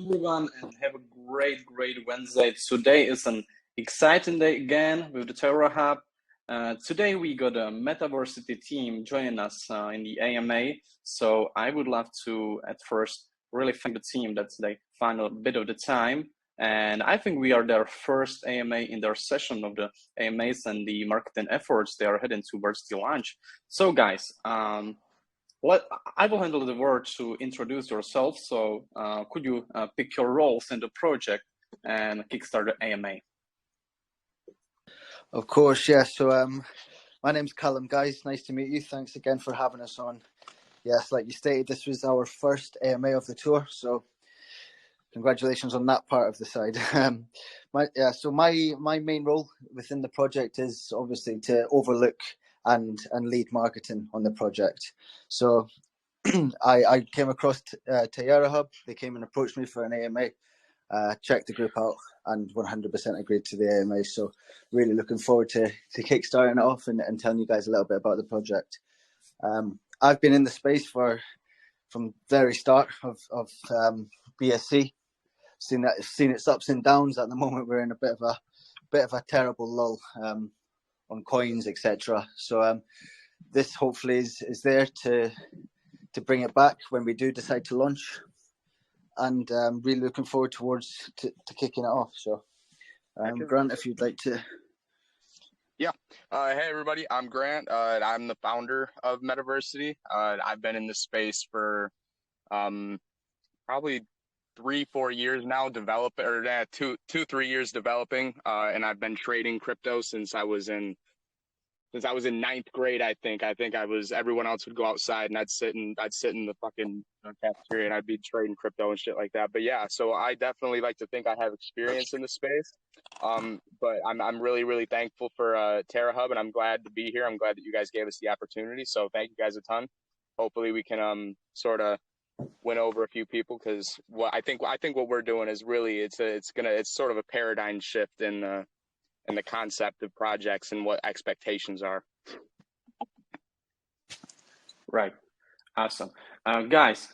everyone, and have a great Wednesday. Today is an exciting day again with the Tayarra HUB. Today we got a Metaversity team joining us in the AMA. So I would love to, at first, really thank the team that they found a bit of the time. And I think we are their first AMA in their session of the AMAs and the marketing efforts they are heading towards the launch. So guys, I will handle the word to introduce yourself. So could you pick your roles in the project and kickstart the AMA? Of course, yeah. So my name's Callum, guys. Nice to meet you. Thanks again for having us on. Yes, like you stated, this was our first AMA of the tour. So congratulations on that part of the side. My main role within the project is obviously to overlook and lead marketing on the project. So I came across Tayarra HUB. They came and approached me for an AMA, checked the group out, and 100% agreed to the AMA. So really looking forward to kickstarting it off and telling you guys a little bit about the project. I've been in the space from very start of BSC. Seen its ups and downs. At the moment, we're in a bit of a terrible lull on coins, etc. So this hopefully is there to bring it back when we do decide to launch, and really looking forward towards to kicking it off. So Grant, if you'd like to. Yeah. Hey, everybody. I'm Grant. I'm the founder of Metaversity. I've been in this space for probably 3-4 years now, 3 years developing. And I've been trading crypto since I was in ninth grade. I think everyone else would go outside and I'd sit in the fucking cafeteria and I'd be trading crypto and shit like that. But yeah, so I definitely like to think I have experience in the space. But I'm really thankful for Tayarra HUB, and I'm glad to be here. I'm glad that you guys gave us the opportunity. So thank you guys a ton. Hopefully we can sort of win over a few people, because I think what we're doing is really it's sort of a paradigm shift in the concept of projects and what expectations are. Right. Awesome. Guys,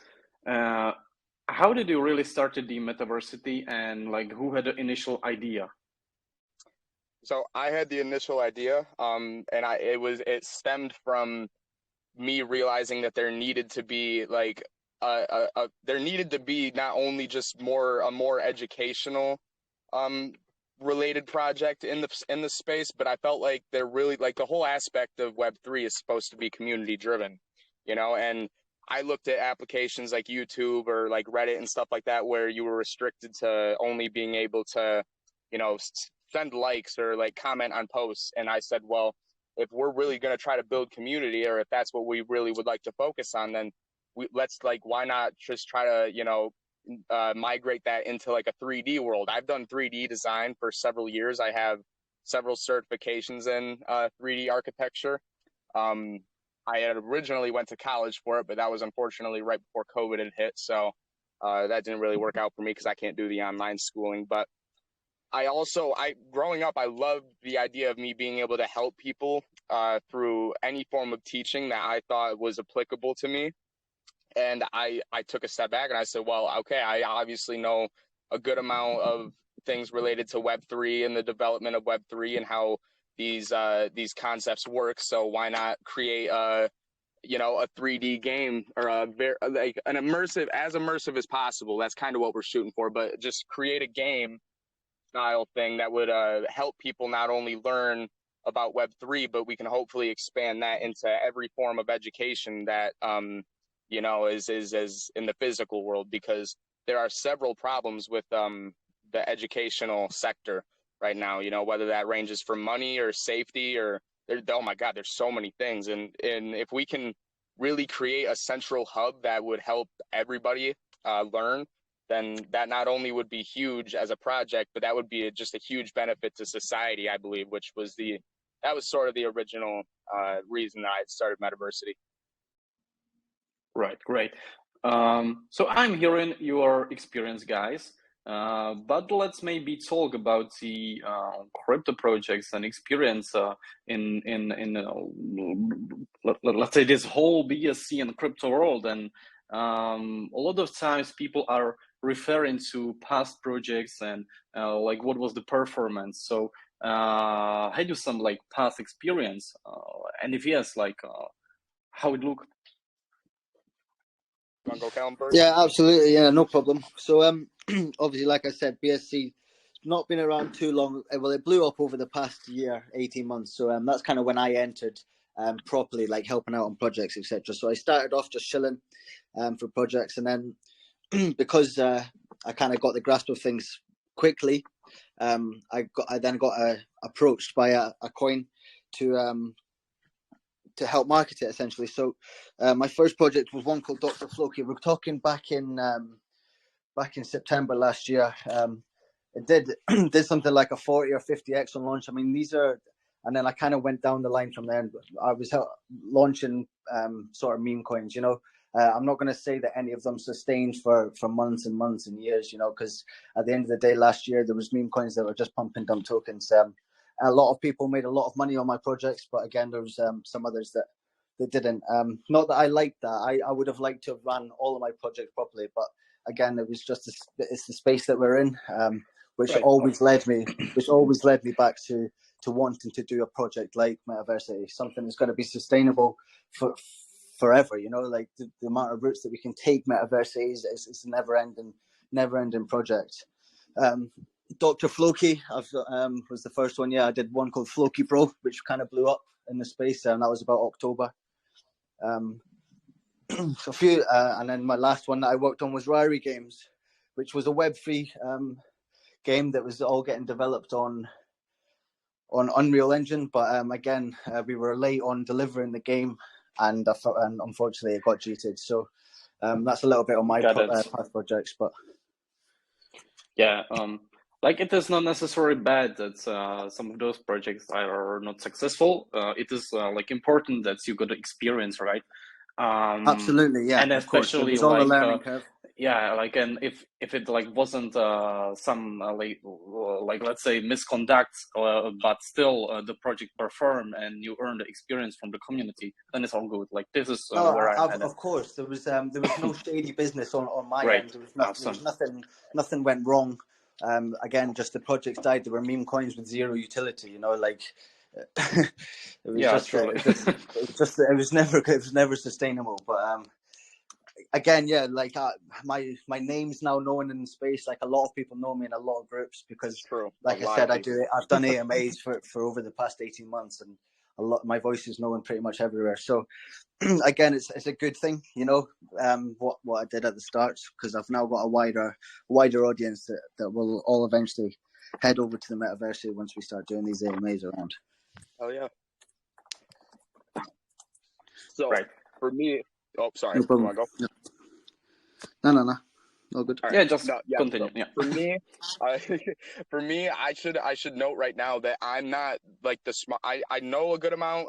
how did you really start the Metaversity, and like who had the initial idea? So I had the initial idea, and it stemmed from me realizing that there needed to be like not only just a more educational related project in the space, but I felt like they're really like the whole aspect of Web3 is supposed to be community driven, and I looked at applications like YouTube or like Reddit and stuff like that, where you were restricted to only being able to, send likes or like comment on posts. And I said, well, if we're really going to try to build community, or if that's what we really would like to focus on, then why not just try to, migrate that into like a 3D world. I've done 3D design for several years. I have several certifications in 3D architecture. I had originally went to college for it, but that was unfortunately right before COVID had hit. So that didn't really work out for me because I can't do the online schooling. But growing up, I loved the idea of me being able to help people through any form of teaching that I thought was applicable to me. And I took a step back and I said, well, okay, I obviously know a good amount of things related to Web3 and the development of Web3 and how these concepts work. So why not create a 3D game, or an immersive as possible. That's kind of what we're shooting for, but just create a game style thing that would help people not only learn about Web3, but we can hopefully expand that into every form of education that is in the physical world, because there are several problems with the educational sector right now, whether that ranges from money or safety or oh my God, there's so many things. And if we can really create a central hub that would help everybody learn, then that not only would be huge as a project, but that would be just a huge benefit to society, I believe, that was sort of the original reason that I started Metaversity. Right, great. So I'm hearing your experience, guys, but let's maybe talk about the crypto projects and experience in let's say this whole BSC and crypto world. And a lot of times people are referring to past projects and like what was the performance. So had you some like past experience, and if yes, like how it looked? Want to go, Callum, first? Yeah, absolutely. Yeah, no problem. So obviously, like I said, BSC not been around too long. Well, it blew up over the past year, 18 months. So that's kind of when I entered properly, like helping out on projects, etc. So I started off just chilling for projects, and then because I kind of got the grasp of things quickly, I then got approached by a coin to help market it, essentially. So my first project was one called Dr. Floki. We're talking back in September last year. It did something like a 40 or 50x on launch. I mean, and then I kind of went down the line from there. I was launching sort of meme coins, I'm not going to say that any of them sustained for months and months and years, because at the end of the day, last year, there was meme coins that were just pumping dumb tokens. A lot of people made a lot of money on my projects, but again, there was some others that didn't. Not that I liked that. I would have liked to have run all of my projects properly, but again, it was just it's the space that we're in, which always led me back to wanting to do a project like Metaversity, something that's going to be sustainable for forever. Like the amount of routes that we can take Metaversity is a never ending project. Dr. Floki was the first one. Yeah, I did one called Floki Pro, which kind of blew up in the space, and that was about October. So a few, and then my last one that I worked on was Rari Games, which was a Web3 game that was all getting developed on Unreal Engine. But again, we were late on delivering the game, and unfortunately it got cheated. So that's a little bit on my past projects. But yeah, like it is not necessarily bad that some of those projects are not successful. It is like important that you got experience, right? Absolutely, yeah, and especially like a learning curve. Yeah, like, and if it like wasn't some like let's say misconduct, but still the project performed and you earn the experience from the community, then it's all good. Like this is where I'm headed. Of course, there was no shady business on my right. end. There was nothing went wrong. Again, just the projects died. There were meme coins with zero utility. Like it was never sustainable. But again, yeah, like my name's now known in the space. Like a lot of people know me in a lot of groups because, like I said, I've done AMAs for over the past 18 months, and my voice is known pretty much everywhere. So again, it's a good thing, what I did at the start, because I've now got a wider audience that will all eventually head over to the Metaversity once we start doing these AMAs around. Oh yeah. So for me, sorry. No problem. You want to go? No. All good. Right. Yeah, just continue. So for me, I should note right now that I'm not like the smart. I know a good amount.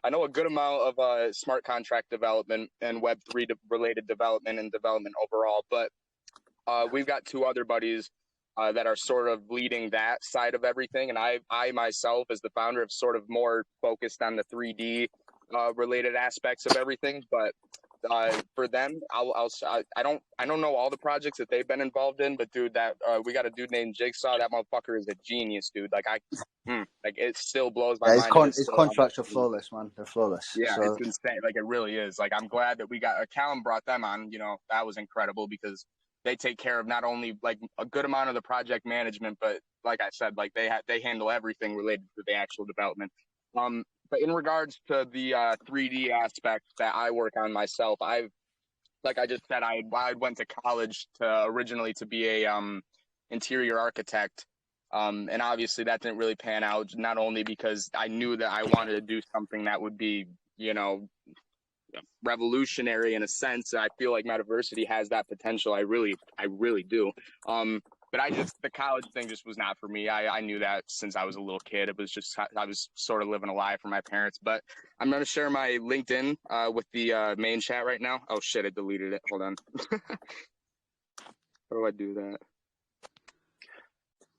I know a good amount of smart contract development and Web3 related development and development overall. But we've got two other buddies that are sort of leading that side of everything, and I myself, as the founder, have sort of more focused on the 3D related aspects of everything. But for them, I don't know all the projects that they've been involved in, but dude, that we got a dude named Jigsaw. That motherfucker is a genius, dude. Like like it still blows my mind. His contracts are flawless, man. They're flawless. Yeah, so it's insane. Like it really is. Like I'm glad that we got Callum brought them on. That was incredible because they take care of not only like a good amount of the project management, but like I said, like they handle everything related to the actual development. But in regards to the 3D aspect that I work on myself, like I just said, I went to college originally to be a interior architect, and obviously that didn't really pan out. Not only because I knew that I wanted to do something that would be, revolutionary in a sense. I feel like Metaversity has that potential. I really do. But the college thing just was not for me. I knew that since I was a little kid. It was just, I was sort of living a lie for my parents. But I'm going to share my LinkedIn with the main chat right now. Oh, shit, I deleted it. Hold on. How do I do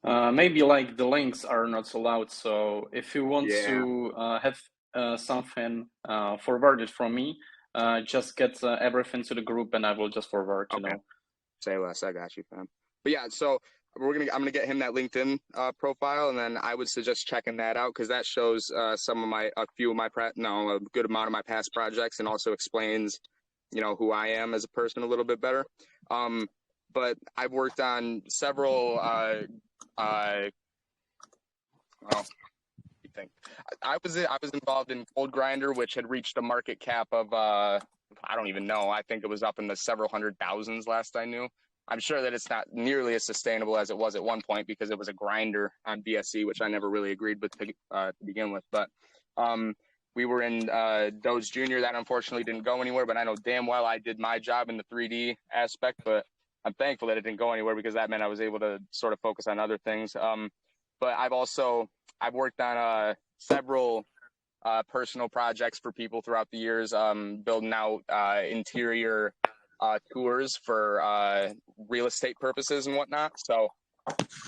that? Maybe like the links are not allowed. So if you want to have something forwarded from me, just get everything to the group, and I will just forward. Okay. Say less. I got you, fam. But yeah, so I'm gonna get him that LinkedIn profile, and then I would suggest checking that out because that shows a good amount of my past projects, and also explains, who I am as a person a little bit better. But I've worked on several. I was involved in Gold Grinder, which had reached a market cap of I don't even know. I think it was up in the several hundred thousands last I knew. I'm sure that it's not nearly as sustainable as it was at one point because it was a grinder on BSC, which I never really agreed with to begin with. But we were in Doge Junior. That unfortunately didn't go anywhere, but I know damn well I did my job in the 3D aspect. But I'm thankful that it didn't go anywhere because that meant I was able to sort of focus on other things. But I've worked on several personal projects for people throughout the years, building out interior tours for real estate purposes and whatnot. So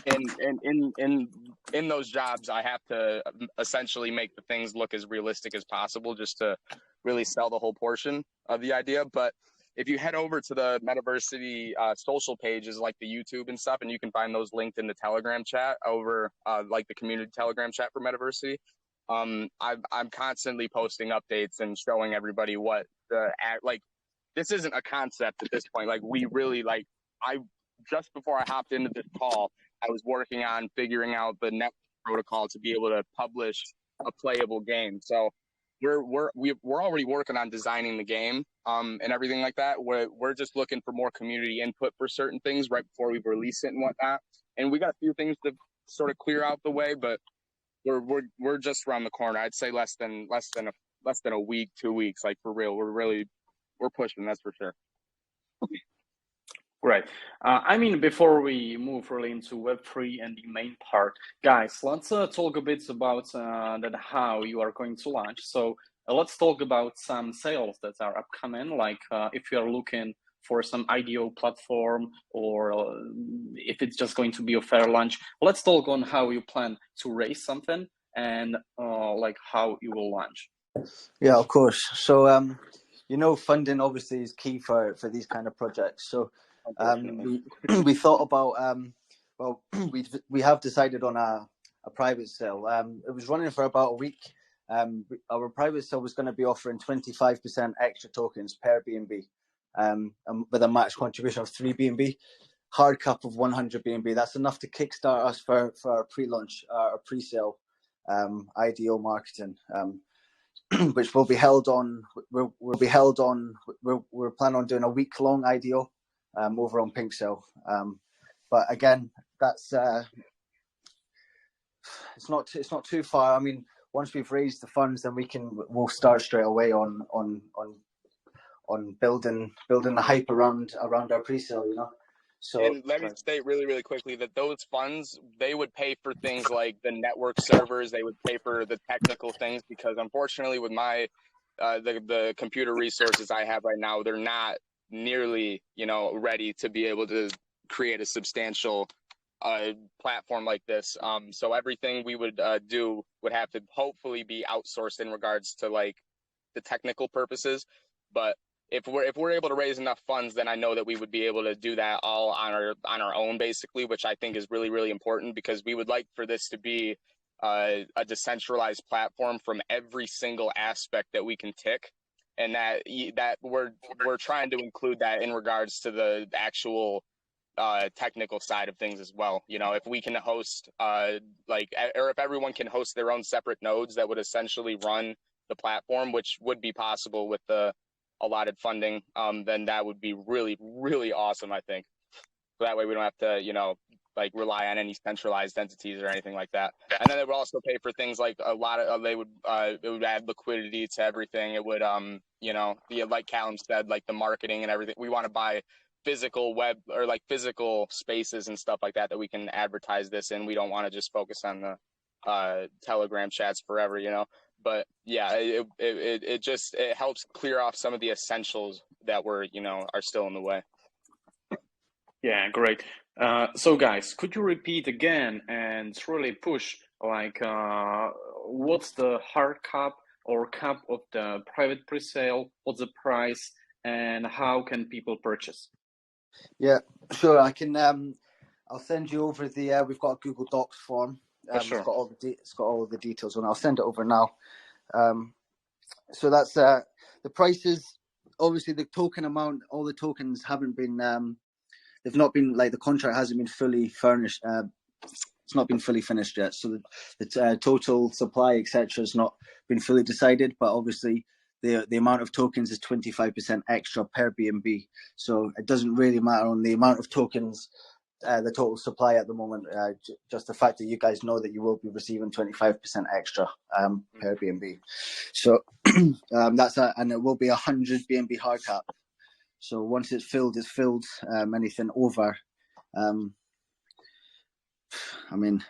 in those jobs, I have to essentially make the things look as realistic as possible just to really sell the whole portion of the idea. But if you head over to the Metaversity social pages, like the YouTube and stuff, and you can find those linked in the Telegram chat over like the community Telegram chat for Metaversity. I'm constantly posting updates and showing everybody what this isn't a concept at this point. Like we really just before I hopped into this call, I was working on figuring out the network protocol to be able to publish a playable game. So we're already working on designing the game and everything like that. We're just looking for more community input for certain things right before we release it and whatnot. And we got a few things to sort of clear out the way, but we're just around the corner. I'd say less than a week, 2 weeks, like for real. We're pushing, that's for sure. Great. I mean, before we move really into Web3 and the main part, guys, let's talk a bit about how you are going to launch. So let's talk about some sales that are upcoming, like if you are looking for some IDO platform or if it's just going to be a fair launch. Let's talk on how you plan to raise something and like how you will launch. Yeah, of course. So, funding obviously is key for these kind of projects. So we thought about, we have decided on a private sale. It was running for about a week. Our private sale was going to be offering 25% extra tokens per BNB, and with a match contribution of 3 BNB, hard cap of 100 BNB. That's enough to kickstart us for our pre-launch, our pre-sale IDO marketing, which will be held on. We're planning on doing a week-long IDO over on Pink Cell. But again, that's it's not too far. I mean, once we've raised the funds, then we'll start straight away on building the hype around our pre-sale, So, and let me state really, really quickly that those funds, they would pay for things like the network servers. They would pay for the technical things because unfortunately with my the computer resources I have right now, they're not nearly, ready to be able to create a substantial platform like this. So everything we would do would have to hopefully be outsourced in regards to like the technical purposes. But if we're able to raise enough funds, then I know that we would be able to do that all on our own, basically, which I think is really, really important because we would like for this to be a decentralized platform from every single aspect that we can tick, and that we're trying to include that in regards to the actual technical side of things as well. If we can host or if everyone can host their own separate nodes that would essentially run the platform, which would be possible with the allotted funding, then that would be really, really awesome, I think. So that way we don't have to, rely on any centralized entities or anything like that. And then they would also pay for things like it would add liquidity to everything. It would, like Callum said, like the marketing and everything. We want to buy physical web or like physical spaces and stuff like that we can advertise this in. We don't want to just focus on the Telegram chats forever, But yeah, it helps clear off some of the essentials that are still in the way. Yeah, great. So guys, could you repeat again and really push what's the hard cap or cap of the private pre-sale? What's the price, and how can people purchase? Yeah, sure. I can. I'll send you over the. We've got a Google Docs form. Sure. It's got all the details on it. I'll send it over now. So that's the prices. Obviously, the token amount. All the tokens haven't been. They've not been the contract hasn't been fully furnished. It's not been fully finished yet. So the total supply, etc., has not been fully decided. But obviously, the amount of tokens is 25% extra per BNB. So it doesn't really matter on the amount of tokens. The total supply at the moment, just the fact that you guys know that you will be receiving 25% extra per BNB. So that's and it will be 100 BNB hard cap. So once it's filled, it's filled. Anything over, I mean,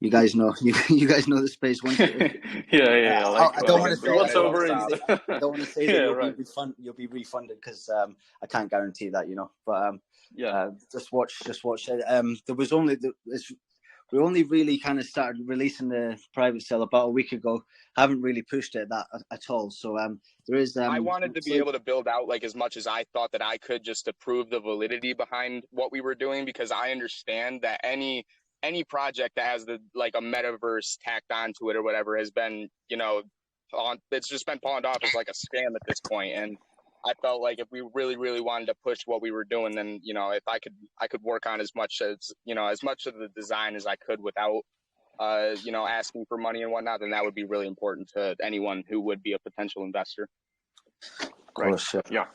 you guys know you guys know the space. Once yeah. I don't want to say what's over I don't want to say that you'll be refunded because I can't guarantee that, But just watch it. There was only we only really kind of started releasing the private sale about a week ago. Haven't really pushed it that at all. So there is. I wanted to be able to build out as much as I thought that I could, just to prove the validity behind what we were doing, because I understand that any project that has a metaverse tacked onto it or whatever has been, it's just been pawned off as a scam at this point. And I felt like if we really, really wanted to push what we were doing, then, if I could work on as much of the design as I could without, asking for money and whatnot, then that would be really important to anyone who would be a potential investor. Right. Yeah.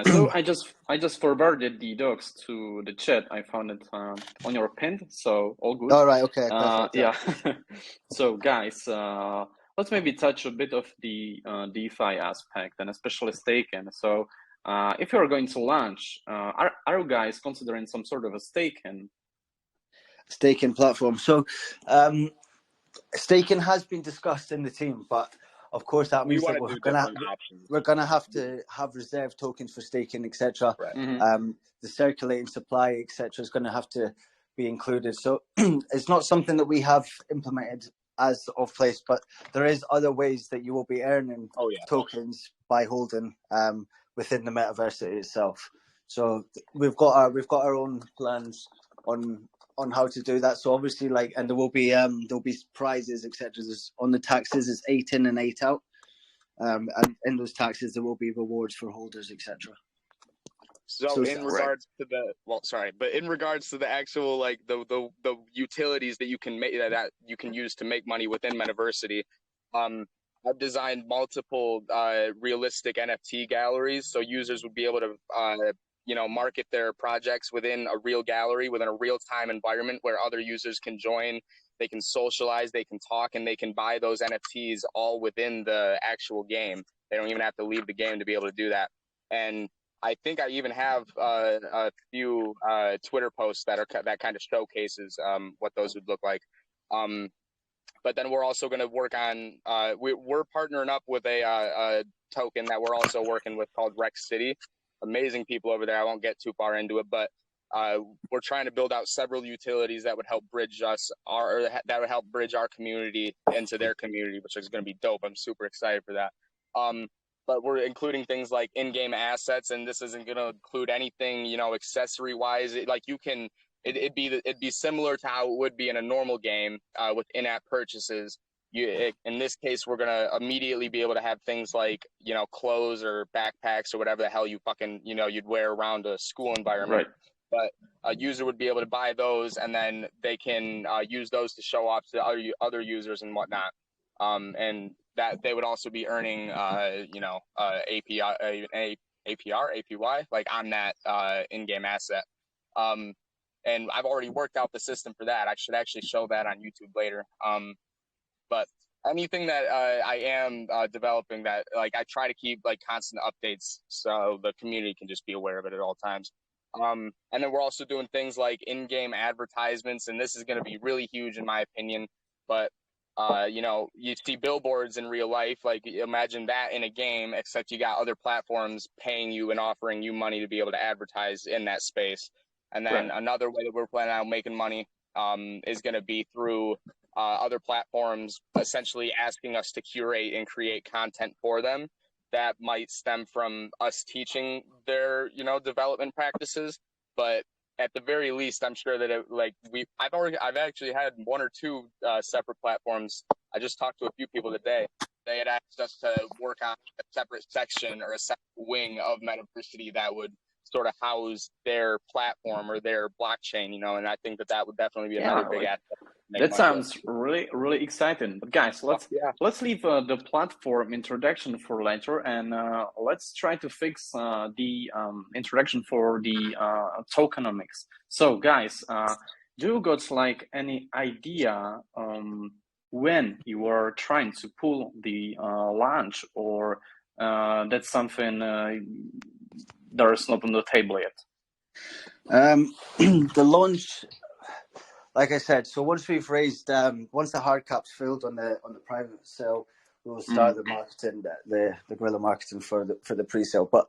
So I just forwarded the docs to the chat. I found it on your pin, so all good. All right. Okay. Perfect. Yeah. So guys, let's maybe touch a bit of the DeFi aspect and especially staking. So if you're going to launch, are you guys considering some sort of a staking platform? So staking has been discussed in the team, but of course that means that we're gonna have to have reserve tokens for staking, etc. Right. Mm-hmm. The circulating supply, etc., is going to have to be included. So it's not something that we have implemented as of place, but there is other ways that you will be earning tokens by holding within the Metaversity itself. So we've got our own plans on how to do that. So obviously, and there'll be prizes, etc. On the taxes, it's 8 in and 8 out, and in those taxes there will be rewards for holders, etc. So in regards to the actual the utilities that you can make that you can use to make money within Metaversity, I've designed multiple realistic NFT galleries, so users would be able to market their projects within a real gallery, within a real-time environment where other users can join, they can socialize, they can talk, and they can buy those NFTs all within the actual game. They don't even have to leave the game to be able to do that. And I think I even have a few Twitter posts that kind of showcases what those would look like. But then we're also going to work on we're partnering up with a token that we're also working with called Rex City. Amazing people over there. I won't get too far into it, but we're trying to build out several utilities that would help bridge our community into their community, which is going to be dope. I'm super excited for that. But we're including things like in-game assets, and this isn't going to include anything, accessory-wise. It'd be similar to how it would be in a normal game with in-app purchases. In this case, we're gonna immediately be able to have things like clothes or backpacks or whatever the hell you fucking you'd wear around a school environment. Right. But a user would be able to buy those, and then they can use those to show off to other users and whatnot. And that they would also be earning APY on that in-game asset. And I've already worked out the system for that. I should actually show that on YouTube later. But anything that I am developing that I try to keep constant updates so the community can just be aware of it at all times. And then we're also doing things like in-game advertisements, and this is going to be really huge in my opinion. But you see billboards in real life, imagine that in a game, except you got other platforms paying you and offering you money to be able to advertise in that space. And then another way that we're planning on making money is going to be through other platforms essentially asking us to curate and create content for them that might stem from us teaching their, development practices. But at the very least, I'm sure that I've actually had one or two separate platforms. I just talked to a few people today. They had asked us to work on a separate section or a separate wing of Metaversity that would sort of house their platform or their blockchain, and I think that would definitely be another big aspect. That sounds really, really exciting. But guys, let's leave the platform introduction for later, and let's try to fix the introduction for the tokenomics. So, guys, do you got like any idea when you are trying to pull the launch, or that's something that is not on the table yet? The launch, like I said, so once we've raised, once the hard cap's filled on the private sale, we'll start the marketing, the guerrilla marketing for the pre-sale. But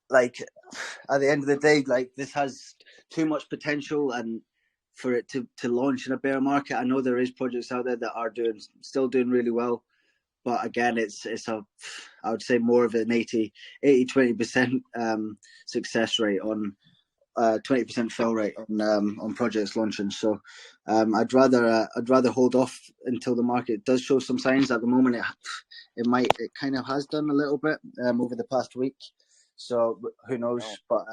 like at the end of the day, like this has too much potential, and for it to launch in a bear market, I know there is projects out there that are still doing really well. But again, it's I would say more of an 80-20% success rate on 20% fail rate on projects launching. So I'd rather hold off until the market does show some signs. At the moment, it kind of has done a little bit over the past week. So who knows? But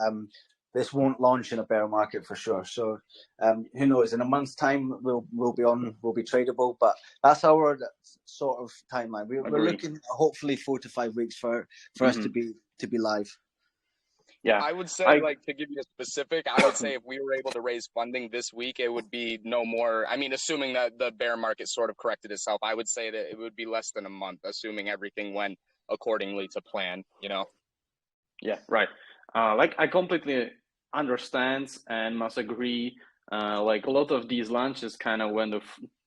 this won't launch in a bear market for sure. So who knows? In a month's time, we'll be tradable. But that's our sort of timeline. We're looking at hopefully 4 to 5 weeks for us to be live. Yeah, I would say, to give you a specific, I would say if we were able to raise funding this week, it would be no more. I mean, assuming that the bear market sort of corrected itself, I would say that it would be less than a month, assuming everything went accordingly to plan. Yeah, right. I completely understand and must agree. Like a lot of these launches kind of went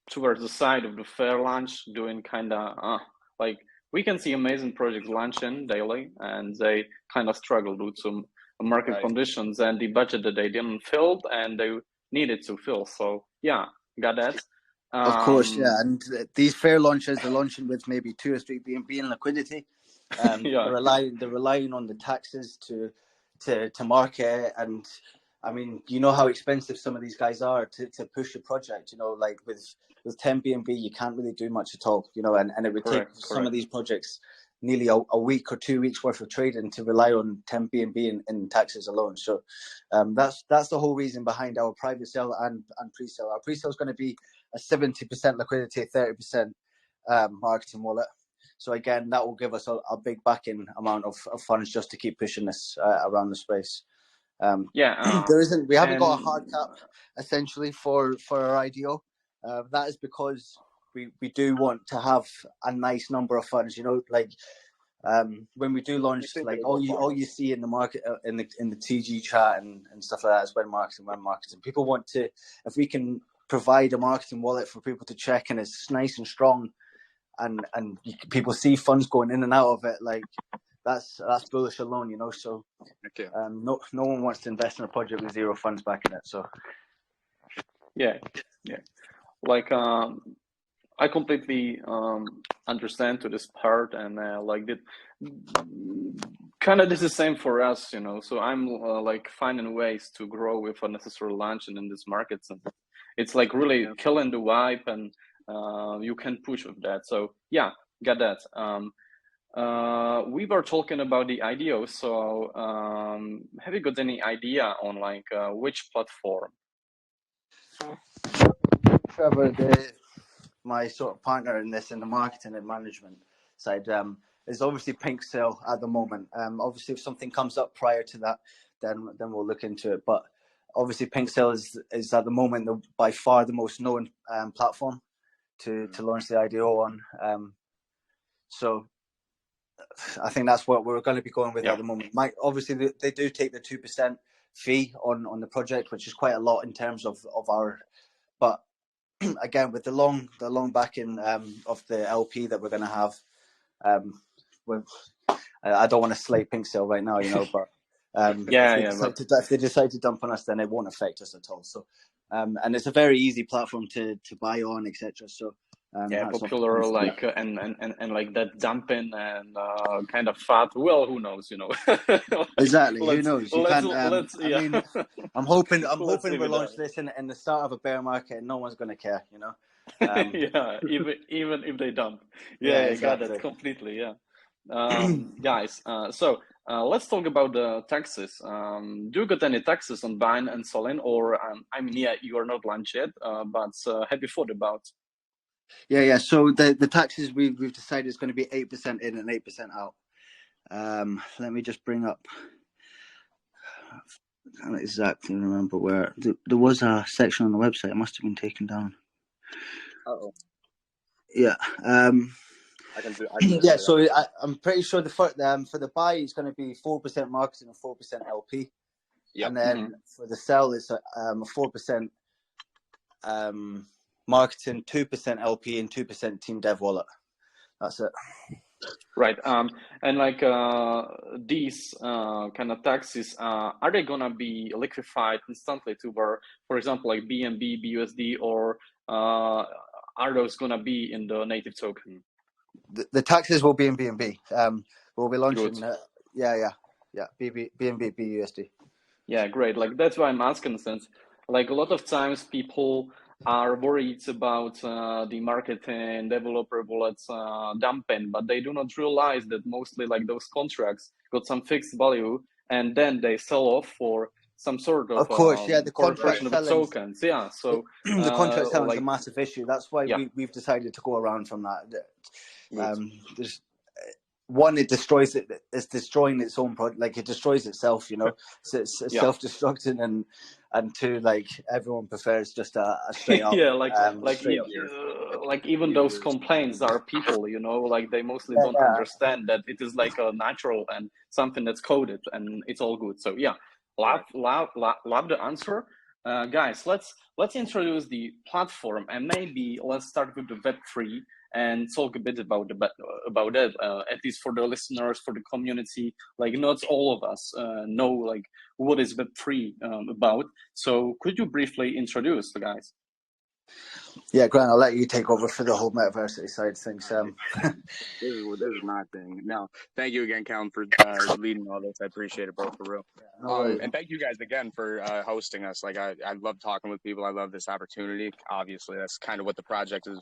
towards the side of the fair launch, doing kind of like. We can see amazing projects launching daily, and they kind of struggled with some market conditions and the budget that they didn't fill and they needed to fill. So yeah, got that. Of course, yeah. And these fair launches, they're launching with maybe 2 or 3 BNB in liquidity. They're relying on the taxes to market, and I mean, you know how expensive some of these guys are to push a project. Like with 10 BNB, you can't really do much at all. And it would take some of these projects nearly a week or 2 weeks worth of trading to rely on 10 BNB in taxes alone. So that's the whole reason behind our private sale and pre-sale. Our pre-sale is going to be a 70% liquidity, 30% marketing wallet. So again, that will give us a big backing amount of funds just to keep pushing this around the space. We haven't got a hard cap essentially for our IDO. That is because we do want to have a nice number of funds. When we do launch, like all you see in the market in the TG chat and stuff like that is when marketing. People want to, if we can provide a marketing wallet for people to check and it's nice and strong, and people see funds going in and out of it, like that's bullish alone, So no one wants to invest in a project with zero funds backing it. So yeah. Like I completely understand to this part, and kind of this is the same for us, So I'm finding ways to grow with unnecessary launching in these markets, and it's like really killing the vibe, and you can push with that. So yeah, got that. We were talking about the IDO. So have you got any idea on which platform? Trevor, my sort of partner in this, in the marketing and management side, is obviously Pink Sale at the moment. Obviously, if something comes up prior to that, then we'll look into it. But obviously, Pink Sale is at the moment by far the most known platform to launch the IDO on. So I think that's what we're going to be going with at the moment. Obviously, they do take the 2% fee on the project, which is quite a lot in terms of our. But again, with the long backing of the LP that we're going to have, I don't want to slay Pink Sale right now, but if they decide to dump on us, then it won't affect us at all. So and it's a very easy platform to buy on, etc. So yeah, popular like and like that dumping and kind of fat. Well, who knows, you know? Exactly. Who knows? You can't. Yeah. I mean, I'm hoping we launch that. this in the start of a bear market, and no one's going to care. You know. Yeah, even if they dump. Yeah, Yeah, I got exactly. it completely. Yeah. Guys, so let's talk about the taxes. Do you got any taxes on buying and selling, or I mean, yeah, you are not launched yet, but have you thought about? Yeah. So the taxes we've decided is going to be 8% in and 8% out. Let me just bring up. I can't exactly remember where there was a section on the website. It must have been taken down. Yeah. I can yeah. So I'm pretty sure for the buy it's going to be 4% marketing and 4% LP. Yep. And then for the sell it's 4% marketing, 2% LP, and 2% team dev wallet. That's it. Right. And like these kind of taxes, are they gonna be liquefied instantly to where, for example, like BNB, BUSD, or are those gonna be in the native token? The taxes will be in BNB. We'll be launching. BNB, BUSD. Yeah, great. Like that's why I'm asking, since like a lot of times people are worried about the marketing developer wallets dumping, but they do not realize that mostly like those contracts got some fixed value and then they sell off for some sort of course, yeah, the contract portion of tokens. Yeah, so the contract selling is a massive issue. That's why we've decided to go around from that. There's one, it destroys it. It's destroying its own product. Like it destroys itself. You know, so it's self-destructing, and two, like everyone prefers just a straight up. Yeah, like even those complaints are people. You know, like they mostly don't understand that it is like a natural and something that's coded and it's all good. So yeah, love the answer. Guys, let's introduce the platform and maybe let's start with the Web3 and talk a bit about that, at least for the listeners, for the community. Like not all of us know like what is Web3 about. So could you briefly introduce the guys? Yeah, Grant, I'll let you take over for the whole Metaversity side of things. This is my thing. No, thank you again, Callum, for leading all this. I appreciate it, bro, for real. And thank you guys again for hosting us. Like I love talking with people. I love this opportunity. Obviously, that's kind of what the project is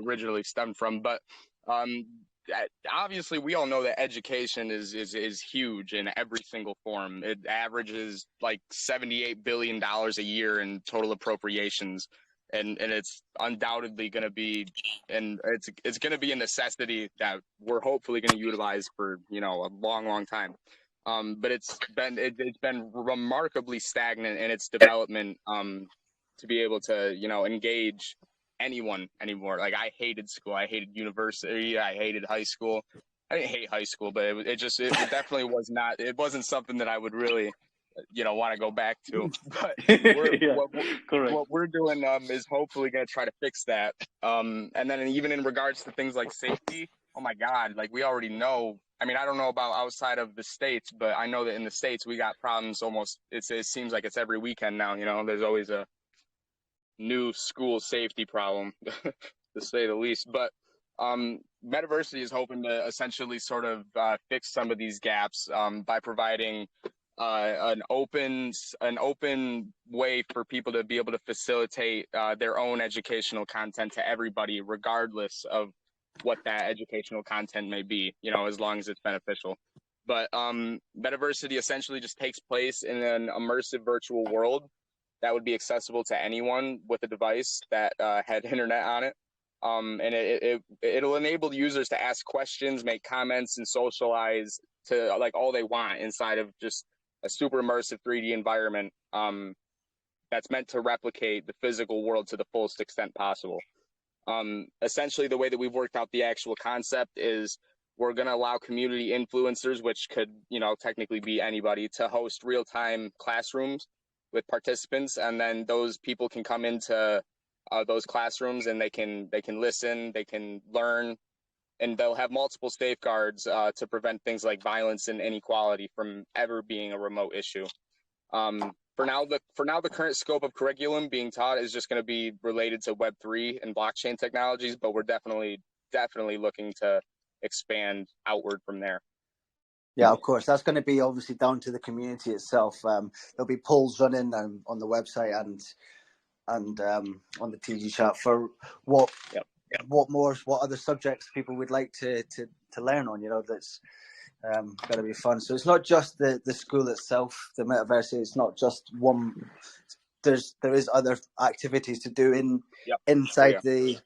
originally stemmed from. But obviously, we all know that education is huge in every single form. It averages like $78 billion a year in total appropriations. And it's undoubtedly going to be, and it's going to be a necessity that we're hopefully going to utilize for a long time. But it's been remarkably stagnant in its development to be able to engage anyone anymore. Like I hated school, I hated university, I hated high school. I didn't hate high school, but it definitely was not. It wasn't something that I would really want to go back to. But what we're doing is hopefully going to try to fix that. And then even in regards to things like safety, oh my God, like we already know. I mean, I don't know about outside of the States, but I know that in the States we got problems almost. It seems like it's every weekend now. There's always a new school safety problem, to say the least. But Metaversity is hoping to essentially sort of fix some of these gaps by providing an open way for people to be able to facilitate their own educational content to everybody, regardless of what that educational content may be, as long as it's beneficial. But Metaversity essentially just takes place in an immersive virtual world that would be accessible to anyone with a device that had internet on it. And it'll enable users to ask questions, make comments, and socialize to like all they want inside of just a super immersive 3D environment that's meant to replicate the physical world to the fullest extent possible. Essentially, the way that we've worked out the actual concept is we're going to allow community influencers, which could, technically be anybody, to host real-time classrooms with participants, and then those people can come into those classrooms and they can listen, they can learn, and they'll have multiple safeguards to prevent things like violence and inequality from ever being a remote issue. For now, the current scope of curriculum being taught is just going to be related to Web3 and blockchain technologies, but we're definitely looking to expand outward from there. Yeah, of course. That's going to be obviously down to the community itself. There'll be polls running on the website and on the TG chat for what other subjects people would like to learn on. That's going to be fun. So it's not just the school itself, the Metaversity. It's not just one. There is other activities to do inside the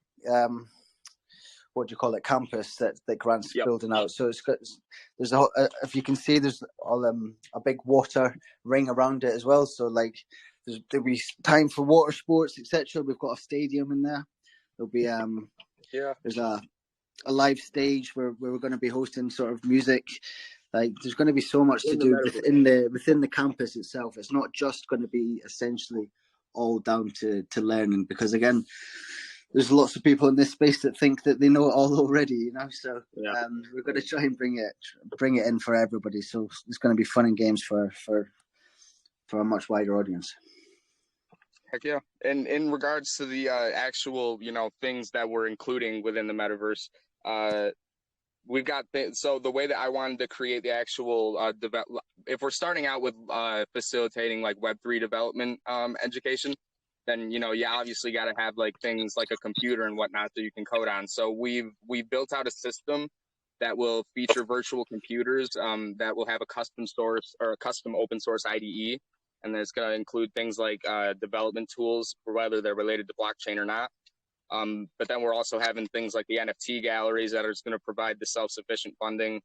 what do you call it, campus that Grant's building out. So there's if you can see, there's a big water ring around it as well. So like there'll be time for water sports, etc. We've got a stadium in there. There'll be there's a live stage where we're going to be hosting sort of music. Like there's going to be so much to do within the campus itself. It's not just going to be essentially all down to learning, because again, there's lots of people in this space that think that they know it all already, So we're going to try and bring it in for everybody. So it's going to be fun and games for a much wider audience. Heck yeah! And in regards to the actual, things that we're including within the metaverse, we've got so the way that I wanted to create the actual if we're starting out with facilitating like Web3 development education, then you obviously got to have like things like a computer and whatnot that you can code on. So we've built out a system that will feature virtual computers that will have a custom source or a custom open source IDE, and then it's going to include things like development tools for whether they're related to blockchain or not. But then we're also having things like the NFT galleries that are going to provide the self-sufficient funding.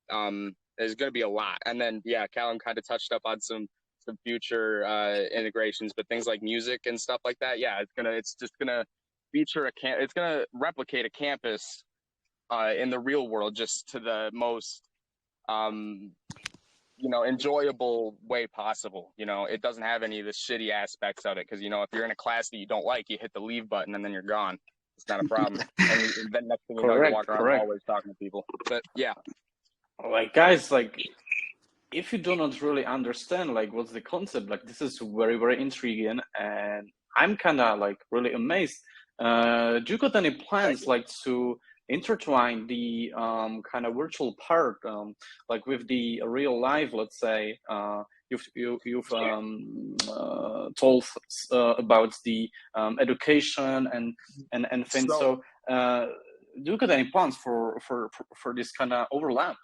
There's going to be a lot, and then Callum kind of touched up on some future integrations, but things like music and stuff like that, it's just gonna feature it's gonna replicate a campus in the real world, just to the most enjoyable way possible. It doesn't have any of the shitty aspects of it, because if you're in a class that you don't like, you hit the leave button and then you're gone. It's not a problem. And then next thing you know, you're walking around always talking to people. But like guys, like if you do not really understand like what's the concept, like this is very, very intriguing, and I'm kind of like really amazed. Do you got any plans like to intertwine the kind of virtual part like with the real life? Let's say you've told about the education and things. So do you got any plans for this kind of overlap?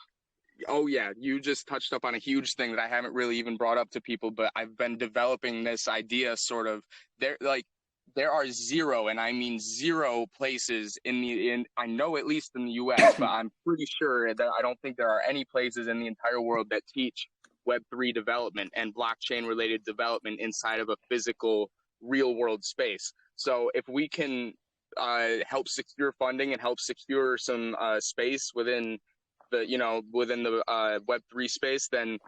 Oh yeah, you just touched up on a huge thing that I haven't really even brought up to people, but I've been developing this idea sort of. There are zero, and I mean zero places I know at least in the US, but I'm pretty sure that I don't think there are any places in the entire world that teach Web3 development and blockchain related development inside of a physical real world space. So if we can help secure funding and help secure some space within the Web3 space, then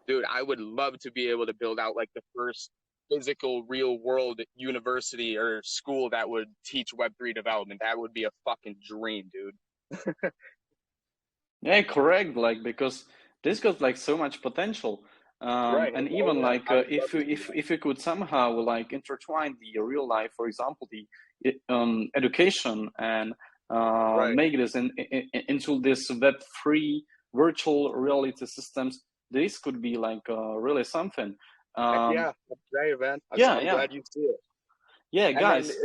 dude, I would love to be able to build out like the first physical real world university or school that would teach Web3 development. That would be a fucking dream, dude. Yeah, correct. Like, because this got like so much potential. Right. And even like if you could somehow like intertwine the real life, for example, the education, and make this into this Web3 virtual reality systems, this could be like really something. That's great, man. I'm glad you see it. Yeah, guys.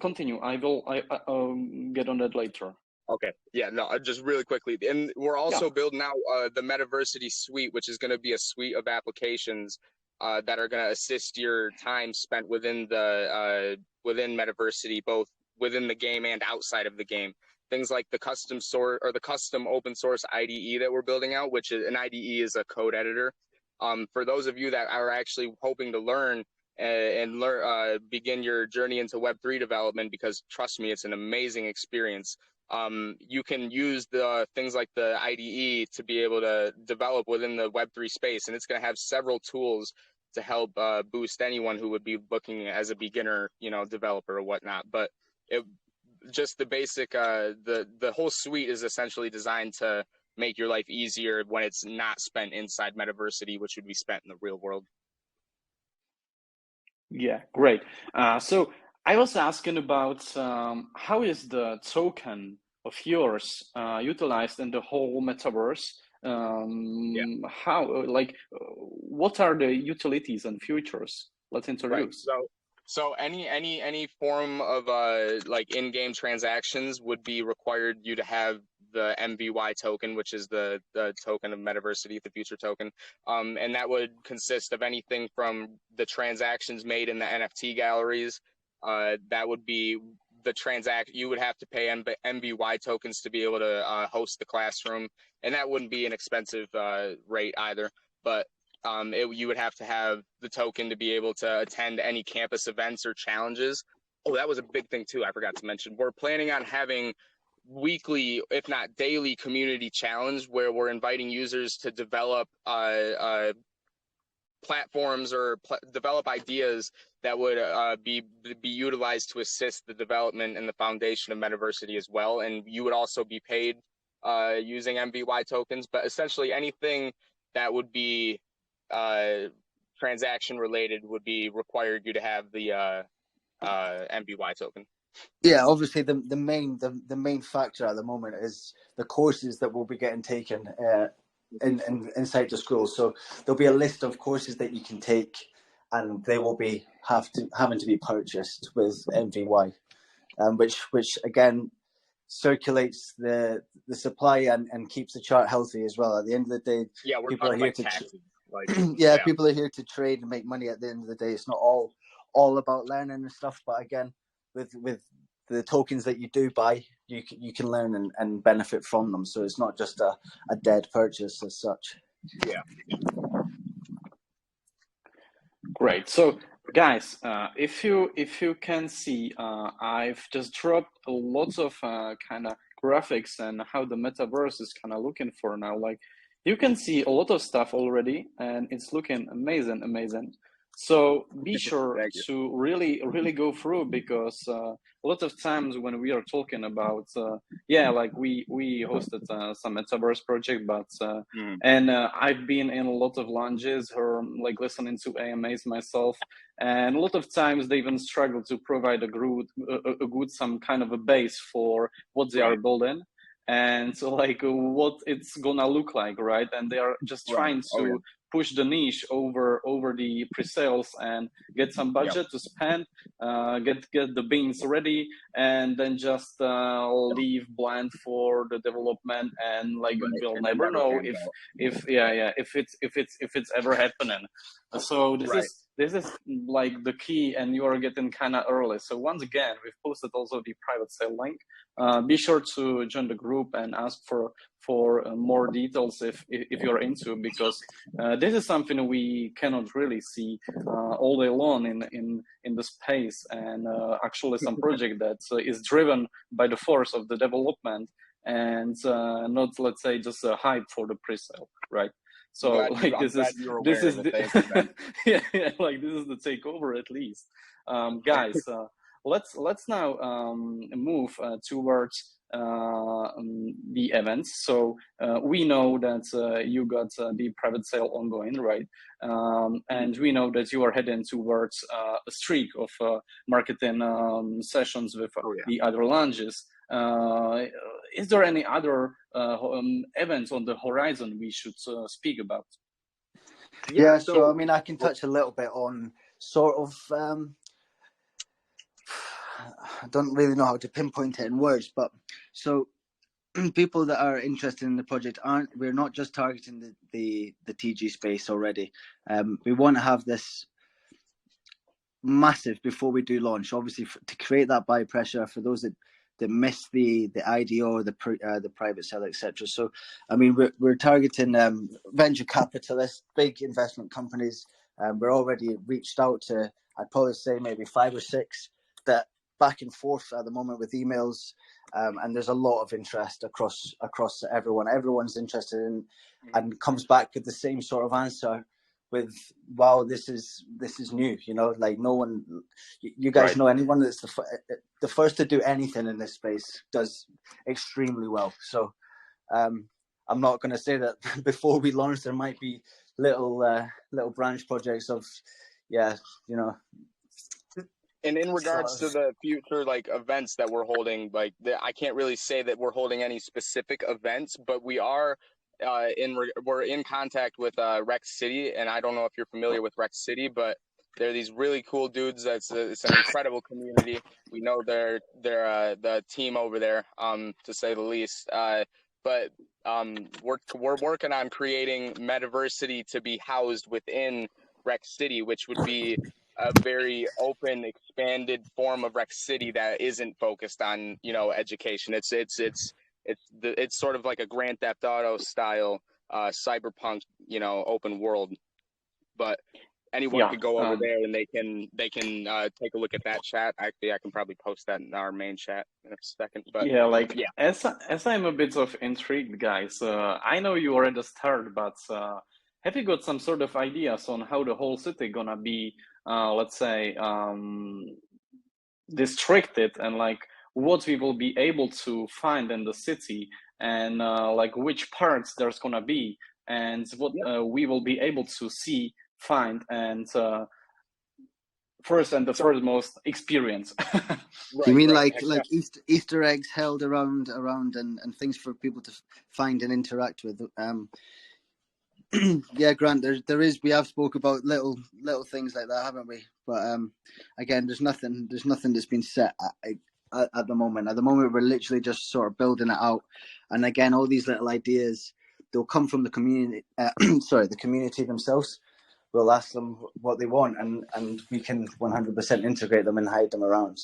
Continue. I get on that later. Okay. Yeah, no, just really quickly. And we're also building out the Metaversity suite, which is going to be a suite of applications that are going to assist your time spent within within Metaversity, both within the game and outside of the game. Things like the custom open source IDE that we're building out, which is an IDE is a code editor. For those of you that are actually hoping to learn and begin your journey into Web3 development, because trust me, it's an amazing experience. You can use the things like the IDE to be able to develop within the Web3 space, and it's going to have several tools to help boost anyone who would be looking as a beginner, developer or whatnot. But just the basic, the whole suite is essentially designed to make your life easier when it's not spent inside Metaversity, which would be spent in the real world. Yeah, great. So I was asking about how is the token of yours utilized in the whole metaverse? How, like, what are the utilities and features? Let's introduce. Right. So any form of like in-game transactions would be required you to have the MVY token, which is the token of Metaversity, the future token. And that would consist of anything from the transactions made in the NFT galleries. That would be the you would have to pay MVY tokens to be able to host the classroom, and that wouldn't be an expensive rate either. But you would have to have the token to be able to attend any campus events or challenges. Oh, that was a big thing too, I forgot to mention. We're planning on having weekly, if not daily, community challenge where we're inviting users to develop platforms or develop ideas that would be utilized to assist the development and the foundation of Metaversity as well. And you would also be paid using MVY tokens, but essentially anything that would be transaction related would be required you to have the MVY token. Yeah, obviously the main factor at the moment is the courses that will be getting taken inside the school. So there'll be a list of courses that you can take, and they will be having to be purchased with MVY, which again circulates the supply and keeps the chart healthy as well. At the end of the day, yeah, people are here to people are here to trade and make money. At the end of the day, it's not all about learning and stuff, but again, with the tokens that you do buy, you can learn and benefit from them. So it's not just a dead purchase as such. Yeah. Great. So guys, if you can see, I've just dropped lots of kind of graphics and how the metaverse is kind of looking for now. Like, you can see a lot of stuff already, and it's looking amazing. So be sure to really go through, because a lot of times when we are talking about like we hosted some metaverse project, but and I've been in a lot of lounges or like listening to AMAs myself, and a lot of times they even struggle to provide a good some kind of a base for what they are building, and so like what it's gonna look like, right? And they are just trying to push the niche over the pre-sales and get some budget to spend, get the beans ready, and then just leave bland for the development, and like we'll never know if it's ever happening. So this is like the key, and you are getting kind of early. So once again, we've posted also the private sale link. Be sure to join the group and ask for more details if you're into, because this is something we cannot really see all day long in the space, and actually some project that is driven by the force of the development, and not, let's say, just a hype for the pre-sale, right? So like this is like this is the takeover at least. Guys, let's now move towards the events. So we know that you got the private sale ongoing, right? And we know that you are heading towards a streak of marketing sessions with the other lounges. Is there any other events on the horizon we should speak about? Yeah, so I mean, I can touch a little bit on sort of I don't really know how to pinpoint it in words, but so people that are interested in the project we're not just targeting the TG space already. We want to have this massive before we do launch, obviously, to create that buy pressure for those that miss the IDO or the private sale, etc. So I mean, we're targeting venture capitalists, big investment companies. We're already reached out to, I'd probably say maybe 5 or 6 that back and forth at the moment with emails, and there's a lot of interest across everyone. Everyone's interested in and comes back with the same sort of answer with, wow, this is new, you know, like no one, you guys know, anyone that's the first to do anything in this space does extremely well. So I'm not going to say that before we launch there might be little branch projects of, you know. And in regards to the future like events that we're holding, like I can't really say that we're holding any specific events, but we are we're in contact with Rex City, and I don't know if you're familiar with Rex City, but they're these really cool dudes. It's an incredible community. We know they're the team over there, to say the least. But we're working on creating Metaversity to be housed within Rex City, which would be a very open, expanded form of Rex City that isn't focused on, you know, education. It's sort of like a Grand Theft Auto style cyberpunk, you know, open world. But anyone could go over there and they can take a look at that chat. Actually, I can probably post that in our main chat in a second. But as I'm a bit of intrigued, guys, I know you are at the start, but have you got some sort of ideas on how the whole city gonna be, let's say, districted, and like what we will be able to find in the city, and like which parts there's gonna be, and what we will be able to see, find, and first and the foremost experience. You mean like Easter eggs held around and things for people to find and interact with? Yeah, Grant, there is. We have spoke about little things like that, haven't we? But again, there's nothing that's been set at the moment. At the moment, we're literally just sort of building it out. And again, all these little ideas, they'll come from the community. The community themselves. We'll ask them what they want, and we can 100% integrate them and hide them around.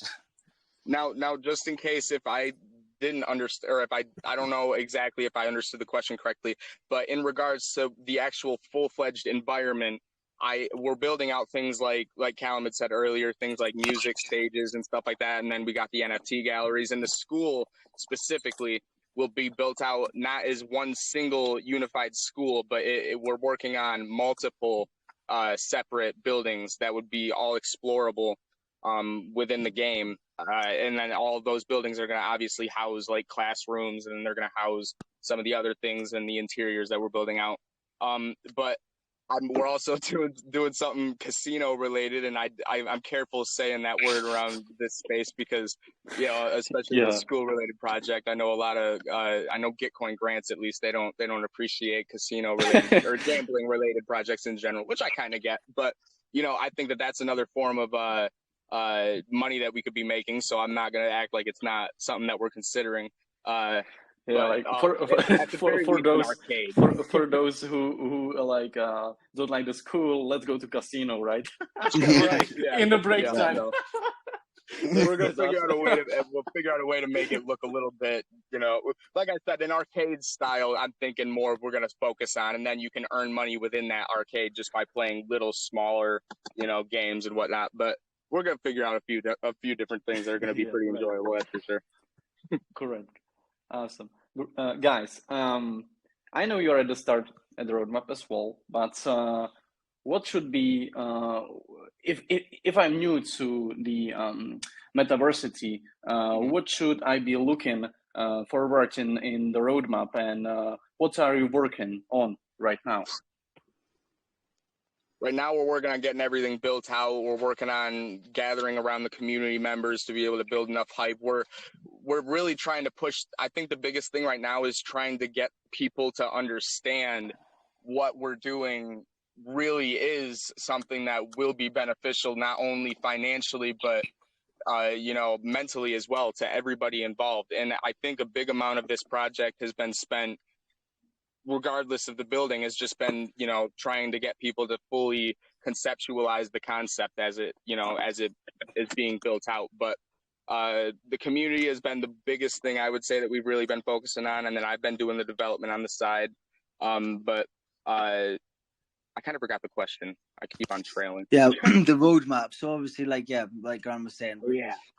Now, just in case if I didn't understand, or if I don't know exactly if I understood the question correctly, but in regards to the actual full-fledged environment, we're building out things like Callum had said earlier, things like music stages and stuff like that, and then we got the NFT galleries, and the school specifically will be built out not as one single unified school, but we're working on multiple separate buildings that would be all explorable within the game. And then all of those buildings are going to obviously house like classrooms, and they're going to house some of the other things in the interiors that we're building out. But we're also doing something casino related, and I'm careful saying that word around this space because, you know, especially with a school related project, I know a lot of I know Gitcoin grants, at least they don't appreciate casino related or gambling related projects in general, which I kind of get. But you know, I think that's another form of money that we could be making. So I'm not gonna act like it's not something that we're considering. For those who like don't like the school, let's go to casino, right? Right. In the break time. So we're gonna figure out a way to make it look a little bit, you know, like I said, an arcade style. I'm thinking more we're gonna focus on, and then you can earn money within that arcade just by playing little smaller, you know, games and whatnot. But we're gonna figure out a few different things that are gonna be pretty enjoyable, that's for sure. Correct. Awesome. Guys, I know you're at the start at the roadmap as well, but what should be, if I'm new to the Metaversity, what should I be looking forward in the roadmap, and what are you working on right now? Right now, we're working on getting everything built out. We're working on gathering around the community members to be able to build enough hype. We're really trying to push. I think the biggest thing right now is trying to get people to understand what we're doing really is something that will be beneficial, not only financially, but you know, mentally as well, to everybody involved. And I think a big amount of this project has been spent, regardless of the building, has just been, you know, trying to get people to fully conceptualize the concept as it is being built out. But the community has been the biggest thing I would say that we've really been focusing on, and then I've been doing the development on the side. But I kind of forgot the question. I keep on trailing. Yeah, the roadmap. So obviously, like Grant was saying,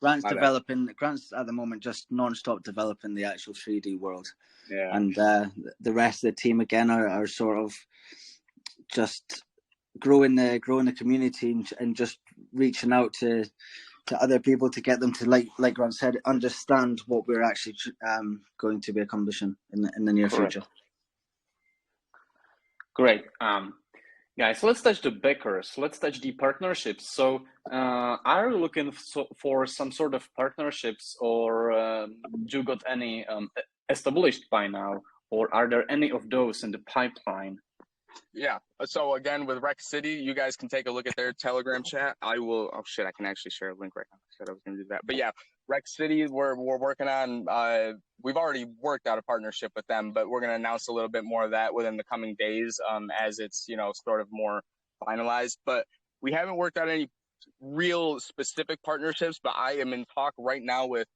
Grant's at the moment just non-stop developing the actual 3D world. Yeah. And the rest of the team again are sort of just growing the community and just reaching out to other people to get them to, like Grant said, understand what we're actually going to be accomplishing in the near future. Great. Guys, let's touch the backers. Let's touch the partnerships. So, are you looking for some sort of partnerships, or do you got any established by now, or are there any of those in the pipeline? Yeah. So again, with Rec City, you guys can take a look at their Telegram chat. I will. Oh shit! I can actually share a link right now. I said I was going to do that, but yeah, Rec City, we're working on. We've already worked out a partnership with them, but we're going to announce a little bit more of that within the coming days, as it's sort of more finalized. But we haven't worked out any real specific partnerships. But I am in talk right now with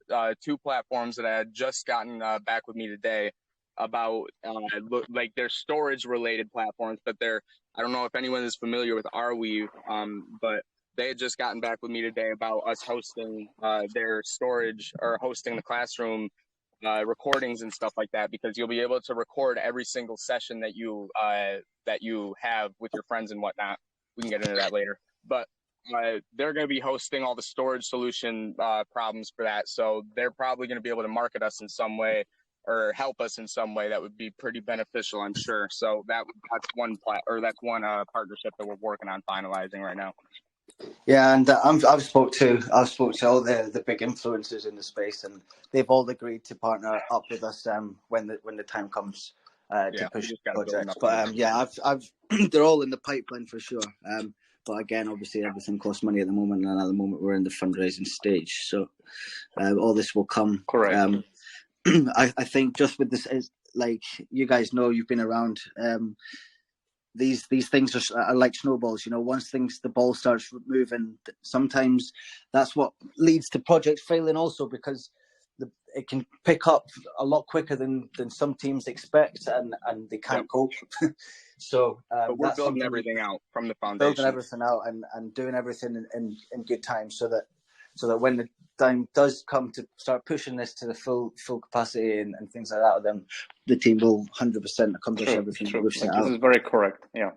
two platforms that I had just gotten back with me today about like their storage related platforms, but I don't know if anyone is familiar with Arweave, but they had just gotten back with me today about us hosting their storage, or hosting the classroom recordings and stuff like that, because you'll be able to record every single session that you have with your friends and whatnot. We can get into that later, but they're going to be hosting all the storage solution problems for that, so they're probably going to be able to market us in some way, or help us in some way that would be pretty beneficial, I'm sure. So that's one partnership that we're working on finalizing right now. Yeah, and I've spoke to all the big influencers in the space, and they've all agreed to partner up with us when the time comes to push projects. But I've they're all in the pipeline for sure. But again, obviously everything costs money at the moment, and at the moment we're in the fundraising stage. So all this will come. Correct. I think just with this, is like you guys know, you've been around. These things are like snowballs. Once the ball starts moving, sometimes that's what leads to projects failing. Also, because it can pick up a lot quicker than some teams expect, and they can't cope. So, but we're building everything out from the foundation. Building everything out and doing everything in good time, so that when the time does come to start pushing this to the full capacity and things like that, then the team will 100% accomplish everything that we've set out. This is very correct. Yeah,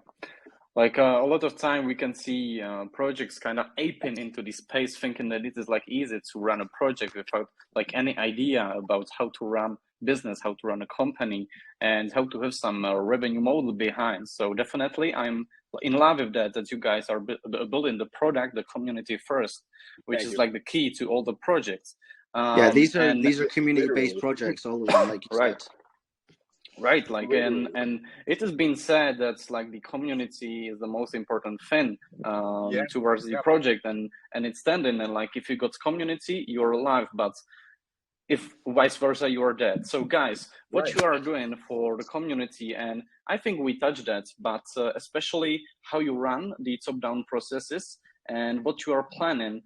like a lot of time we can see projects kind of aping into this space, thinking that it is like easy to run a project without like any idea about how to run business, how to run a company, and how to have some revenue model behind. So definitely I'm in love with that you guys are building the product, the community first, which is like the key to all the projects. These are community-based projects, all of them, like you said. Right, like and it has been said that like the community is the most important thing towards the project, and it's standing, and like if you got community, you're alive, but if vice versa, you are dead. So guys, what you are doing for the community, and I think we touched that, but especially how you run the top-down processes and what you are planning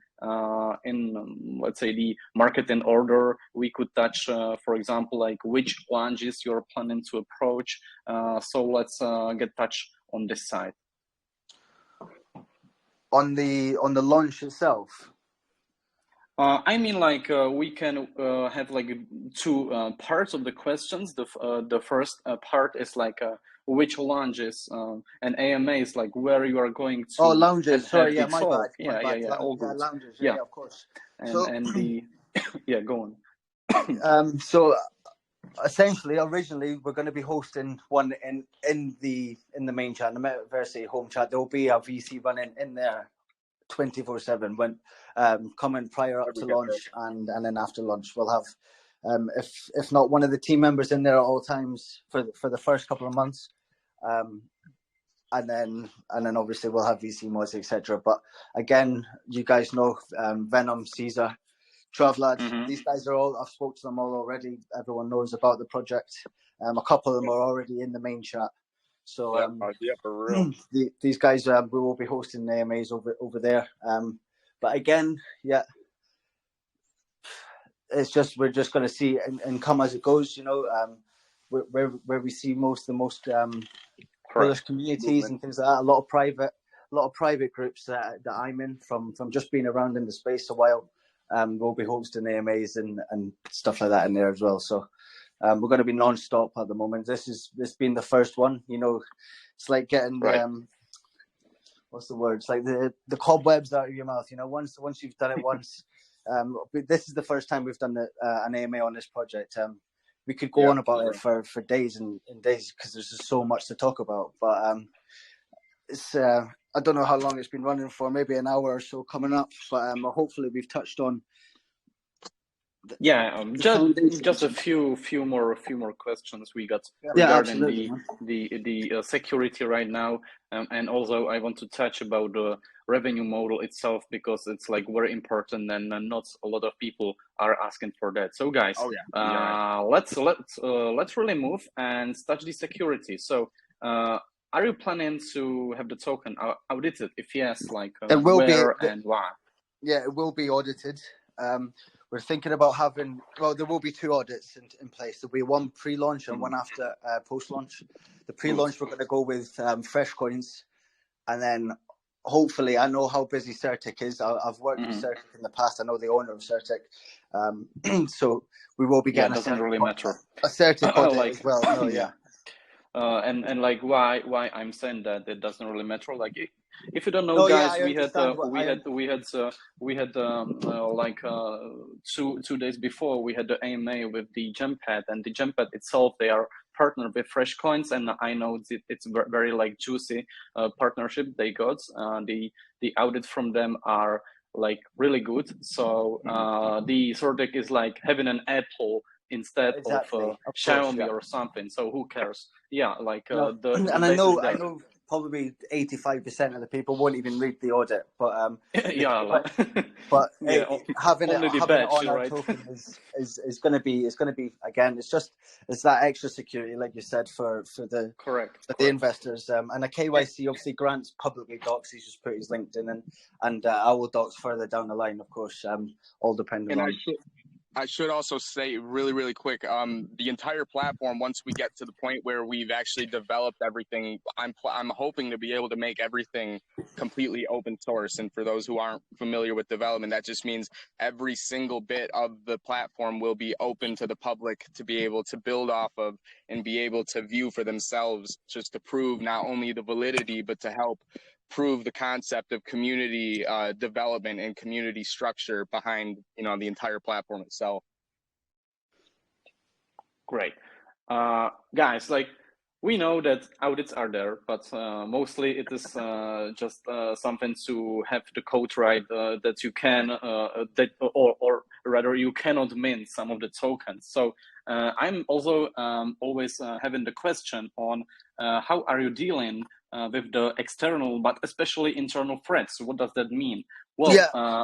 in, let's say, the marketing order. We could touch, for example, like which launches you're planning to approach. So let's get touch on this side. On the launch itself. I mean, like we can have like two parts of the questions. The first part is like which lounges and AMAs, like where you are going to. Oh, lounges. Sorry, yeah, my bad. Yeah, all good. Lounges. Yeah, of course. And the go on. So essentially, originally we're going to be hosting one in the main chat, the Metaversity home chat. There will be a VC running in there 24/7 when coming prior up to launch and then after launch. We'll have if not one of the team members in there at all times for the first couple of months, and then obviously we'll have VC mods, etc. But again, you guys know Venom, Caesar, Travlad, these guys are all, I've spoke to them all already. Everyone knows about the project. A couple of them are already in the main chat. So for real. These guys, we will be hosting the AMAs over there. But again, it's just we're just going to see and come as it goes. Where we see the most bullish communities and things like that. A lot of private groups that I'm in from just being around in the space a while. We'll be hosting AMAs and stuff like that in there as well. So. We're going to be non-stop at the moment. This being the first one, it's like getting what's the word? It's like the cobwebs out of your mouth. Once you've done it once, this is the first time we've done an AMA on this project. we could go on about it for days and days, because there's just so much to talk about. But it's I don't know how long it's been running for, maybe an hour or so coming up. But hopefully we've touched on. Just a few more questions we got regarding the security right now, and also I want to touch about the revenue model itself, because it's like very important and not a lot of people are asking for that. So guys, let's really move and touch the security. So are you planning to have the token audited? If yes, like where and why? Yeah, it will be audited. We're thinking about having, there will be 2 audits in place. There'll be one pre-launch and one after post-launch. The pre-launch, we're going to go with fresh coins. And then hopefully, I know how busy Certic is. I've worked with Certic in the past. I know the owner of Certic. So we will be getting a Certic audit as well. No, and like why I'm saying that it doesn't really matter. Like if you don't know, guys, we had like 2 days before we had the AMA with the Gempad, and the Gempad itself, they are partnered with Fresh Coins, and I know it's very like juicy partnership they got. The audits from them are like really good. So the Certic is like having an Apple instead of Xiaomi or something. So who cares? Yeah, like and I know probably 85% of the people won't even read the audit, but having it on our token is going to be again, it's that extra security, like you said, for the the investors, and a KYC obviously Grant's publicly docs. He's just put his LinkedIn and I will docs further down the line, of course, all depending on. I should also say really, really quick, the entire platform, once we get to the point where we've actually developed everything, I'm hoping to be able to make everything completely open source. And for those who aren't familiar with development, that just means every single bit of the platform will be open to the public to be able to build off of and be able to view for themselves, just to prove not only the validity, but to help prove the concept of community development and community structure behind the entire platform itself. Great. Guys, like we know that audits are there, but mostly it is just something to have the code right, that you can or rather you cannot mint some of the tokens. So I'm also always having the question on how are you dealing with the external, but especially internal threats? What does that mean? Well,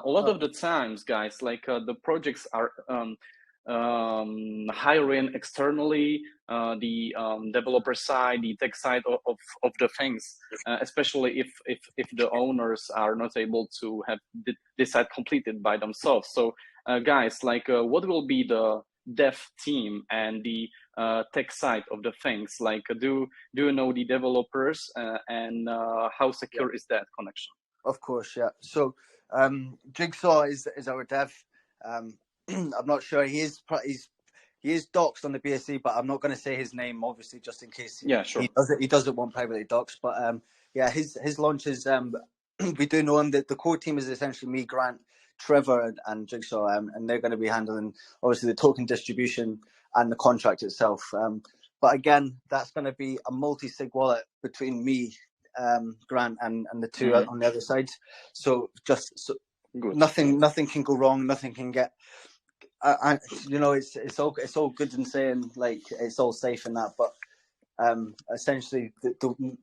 a lot of the times, guys, like the projects are hiring externally, the developer side, the tech side of the things, especially if the owners are not able to have this side completed by themselves. So guys, like what will be the dev team and the tech side of the things? Like do you know the developers, and how secure is that connection? Of course, yeah. So Jigsaw is our dev. I'm not sure he is doxed on the BSC, but I'm not going to say his name, obviously, just in case. Yeah, sure. He doesn't want privately doxed, but his launch is we do know him. That the core team is essentially me, Grant, Trevor, and Jigsaw, and they're going to be handling obviously the token distribution and the contract itself. But again, that's going to be a multi-sig wallet between me, Grant, and the two on the other side. So nothing can go wrong. Nothing can get. It's all good in saying like it's all safe and that, but essentially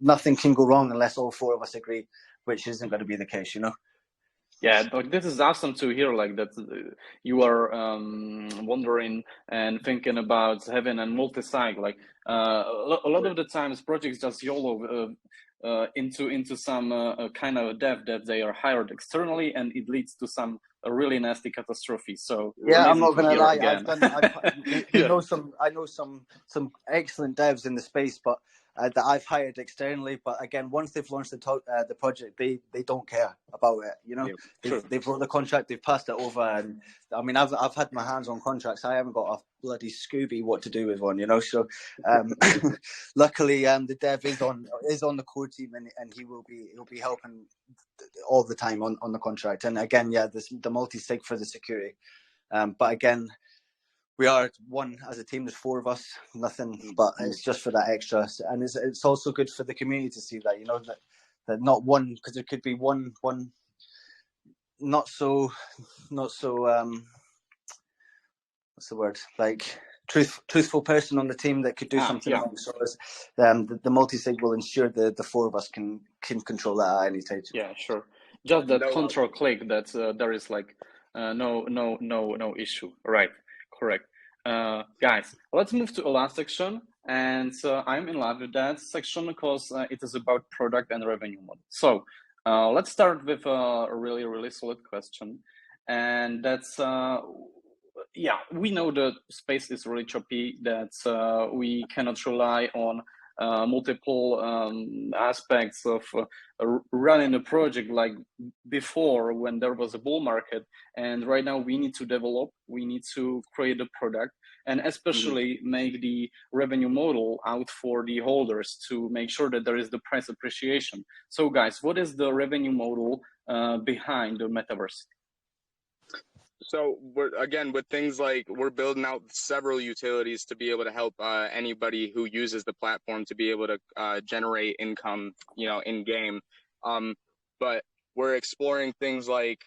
nothing can go wrong unless all 4 of us agree, which isn't going to be the case, Yeah, this is awesome to hear, like that you are wondering and thinking about having a multi-site. Like a lot of the times projects just YOLO into some kind of dev that they are hired externally, and it leads to some really nasty catastrophe. So yeah, I'm not gonna lie. I know some excellent devs in the space, but that I've hired externally. But again, once they've launched the project, they don't care about it. They've wrote the contract, they've passed it over, and I mean, I've had my hands on contracts. I haven't got a bloody Scooby what to do with one, So luckily, the dev is on the core team, and he'll be helping all the time on the contract. And again, the multi-sig for the security. But again, we are one as a team. There's 4 of us, nothing, but it's just for that extra, and it's also good for the community to see that, you know, that not one, because there could be one not so what's the word, like truthful person on the team that could do something wrong. So the multi-sig will ensure the 4 of us can control that at any stage. Yeah, sure. Just that control click that there is like no issue. Right, correct. Guys, let's move to the last section, and I'm in love with that section because it is about product and revenue model. So let's start with a really solid question, and that's yeah, we know the space is really choppy, that we cannot rely on multiple aspects of running a project like before when there was a bull market. And right now we need to develop, we need to create a product, and especially make the revenue model out for the holders to make sure that there is the price appreciation. So guys, what is the revenue model behind the metaverse? So again, with things like, we're building out several utilities to be able to help anybody who uses the platform to be able to generate income, you know, in game. But we're exploring things like,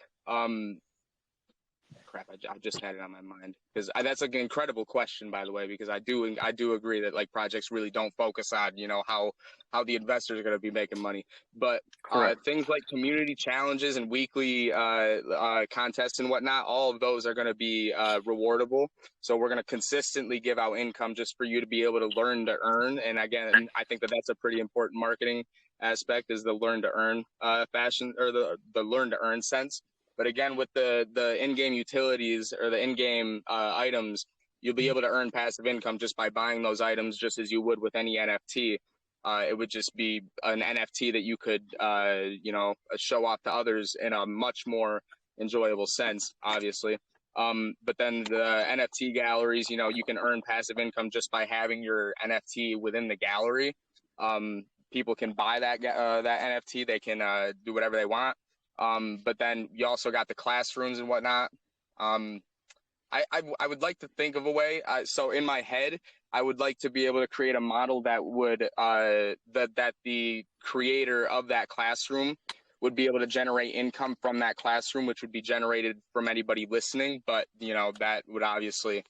crap, I just had it on my mind, because that's an incredible question, by the way, because I do agree that like projects really don't focus on, you know, how the investors are going to be making money. But things like community challenges and weekly contests and whatnot, all of those are going to be rewardable. So we're going to consistently give out income just for you to be able to learn to earn. And again, I think that that's a pretty important marketing aspect, is the learn to earn fashion, or the learn to earn sense. But again, with the in-game utilities or the in-game items, you'll be able to earn passive income just by buying those items, just as you would with any NFT. It would just be an NFT that you could, you know, show off to others in a much more enjoyable sense, obviously. But then the NFT galleries, you know, you can earn passive income just by having your NFT within the gallery. People can buy that NFT. They can do whatever they want. But then you also got the classrooms and whatnot. I would like to think of a way. So in my head, I would like to be able to create a model that would that the creator of that classroom would be able to generate income from that classroom, which would be generated from anybody listening. But you know, that would obviously,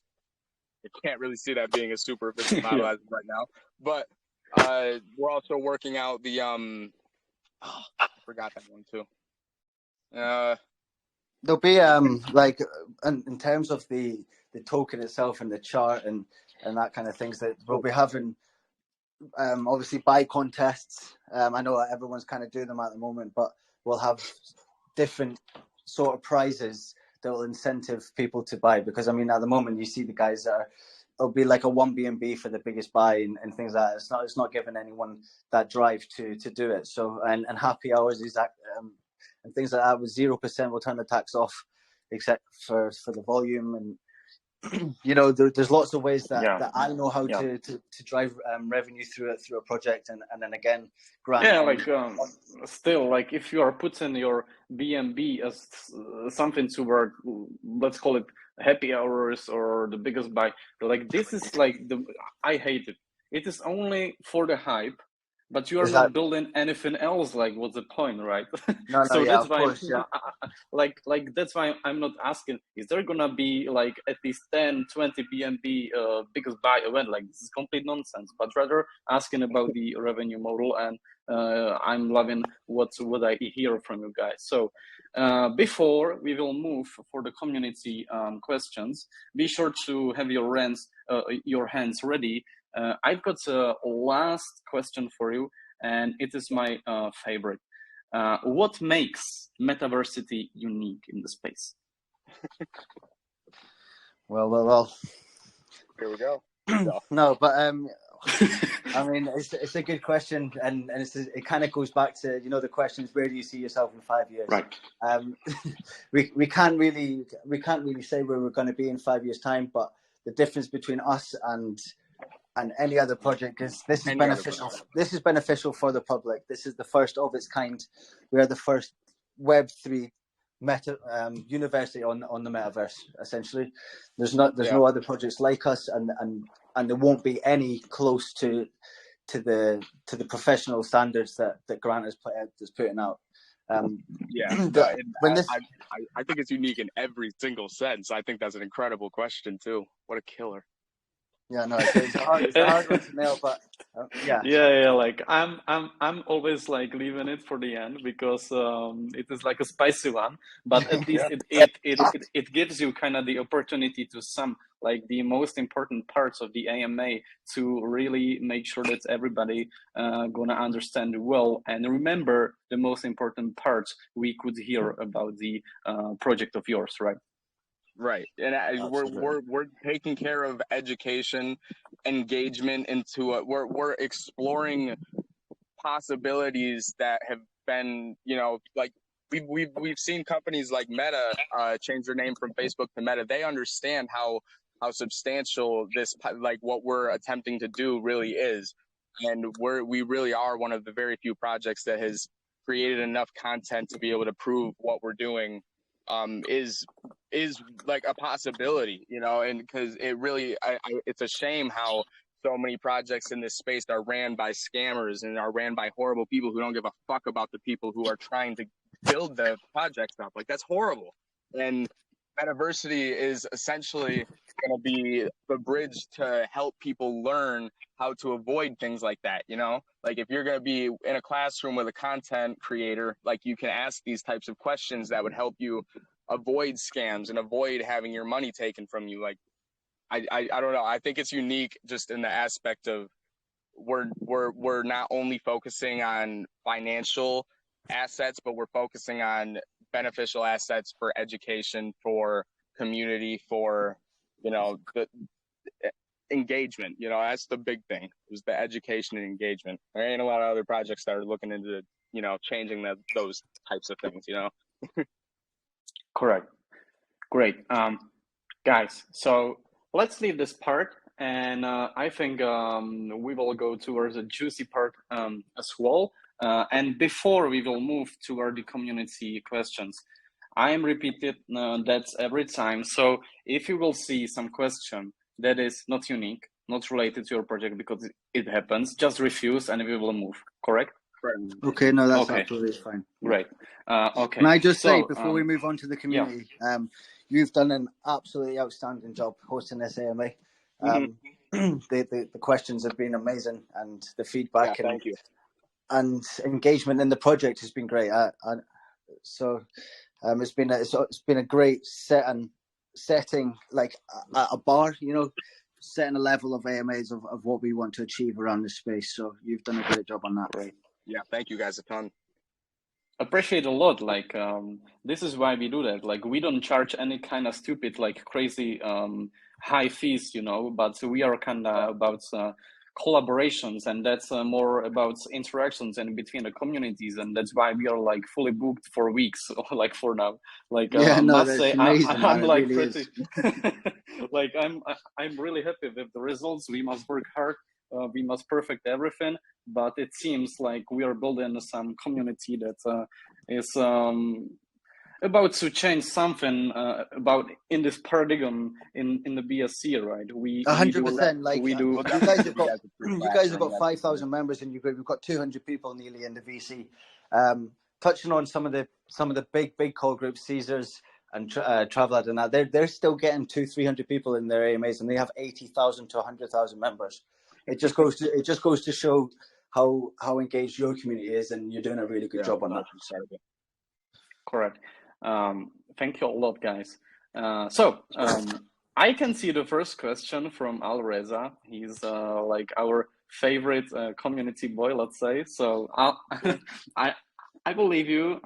I can't really see that being a super efficient model as of right now. But we're also working out the I forgot that one too. There'll be like in terms of the token itself and the chart and that kind of things, that we'll be having obviously buy contests. I know everyone's kind of doing them at the moment, but we'll have different sort of prizes that will incentive people to buy, because I mean at the moment you see the guys that are, it'll be like a 1 BNB for the biggest buy and things like that. It's not giving anyone that drive to do it. So and happy hours is that and things like that with 0% will turn the tax off, except for the volume. And you know, there's lots of ways that I know how to drive revenue through a project, and then again grant. Yeah, like still, like if you are putting your BNB as something toward, let's call it happy hours or the biggest buy, like this is like I hate it. It is only for the hype. But you are not building anything else. Like, what's the point, right? No, so yeah, that's why, course, yeah. like that's why I'm not asking. Is there gonna be like at least 10, 20 BNB biggest buy event? Like this is complete nonsense. But rather asking about the revenue model, and I'm loving what I hear from you guys. So before we will move for the community questions, be sure to have your hands ready. I've got a last question for you, and it is my favorite. What makes Metaversity unique in the space? Well. Here we go. No, but I mean, it's a good question, and it kind of goes back to, you know, the questions: where do you see yourself in 5 years? Right. We can't really say where we're going to be in 5 years' time, but the difference between us and any other project is this is beneficial. This is beneficial for the public. This is the first of its kind. We are the first Web3 university on the metaverse. Essentially, there's no other projects like us, and there won't be any close to the professional standards that Grant is putting out. I think it's unique in every single sense. I think that's an incredible question too. What a killer. Yeah, no, it's a hard one to nail, but yeah. Like I'm always like leaving it for the end because it is like a spicy one. But at least it gives you kind of the opportunity to sum like the most important parts of the AMA to really make sure that everybody gonna understand well and remember the most important parts we could hear about the project of yours, right? Right, and we're taking care of education, engagement into we're exploring possibilities that have been, like we've seen companies like Meta change their name from Facebook to Meta. They understand how substantial this, like what we're attempting to do really is, and we really are one of the very few projects that has created enough content to be able to prove what we're doing is like a possibility, and because it really, it's a shame how so many projects in this space are ran by scammers and are ran by horrible people who don't give a fuck about the people who are trying to build the projects up. Like, that's horrible. And Metaversity is essentially going to be the bridge to help people learn how to avoid things like that, Like, if you're going to be in a classroom with a content creator, like, you can ask these types of questions that would help you avoid scams and avoid having your money taken from you. Like, I don't know. I think it's unique just in the aspect of we're not only focusing on financial assets, but we're focusing on beneficial assets for education, for community, for the engagement. That's the big thing, is the education and engagement. There ain't a lot of other projects that are looking into changing those types of things. Correct. Great. Guys, so let's leave this part, and I think we will go towards a juicy part as well. And before we will move toward the community questions, I am repeated that every time. So if you will see some question that is not unique, not related to your project, because it happens, just refuse and we will move. Correct? Okay, no, that's absolutely fine. Great. Okay. Can I just say, before we move on to the community, you've done an absolutely outstanding job hosting this AMA. The questions have been amazing, and the feedback thank you. And engagement in the project has been great. So it's been a great setting, like a bar, setting a level of AMAs of what we want to achieve around this space. So you've done a great job on that. Great. Yeah, thank you guys a ton. Appreciate a lot. Like this is why we do that. Like, we don't charge any kind of stupid, like crazy high fees, but we are kind of about collaborations, and that's more about interactions and between the communities, and that's why we are like fully booked for weeks, like for now. Like must say, amazing, I'm like really pretty like I'm really happy with the results. We must work hard. We must perfect everything, but it seems like we are building some community that is about to change something about in this paradigm in the BSC, right? 100%. Like we do. You guys have got 5,000 members in your group. We've got 200 people nearly in the VC. Touching on some of the big call groups, Caesars and Travelad, and that they're still getting 200-300 people in their AMAs, and they have 80,000 to 100,000 members. It just goes to show how engaged your community is, and you're doing a really good job on that. Correct. Thank you a lot, guys. So I can see the first question from Alreza. He's like our favorite community boy, let's say. So I believe you.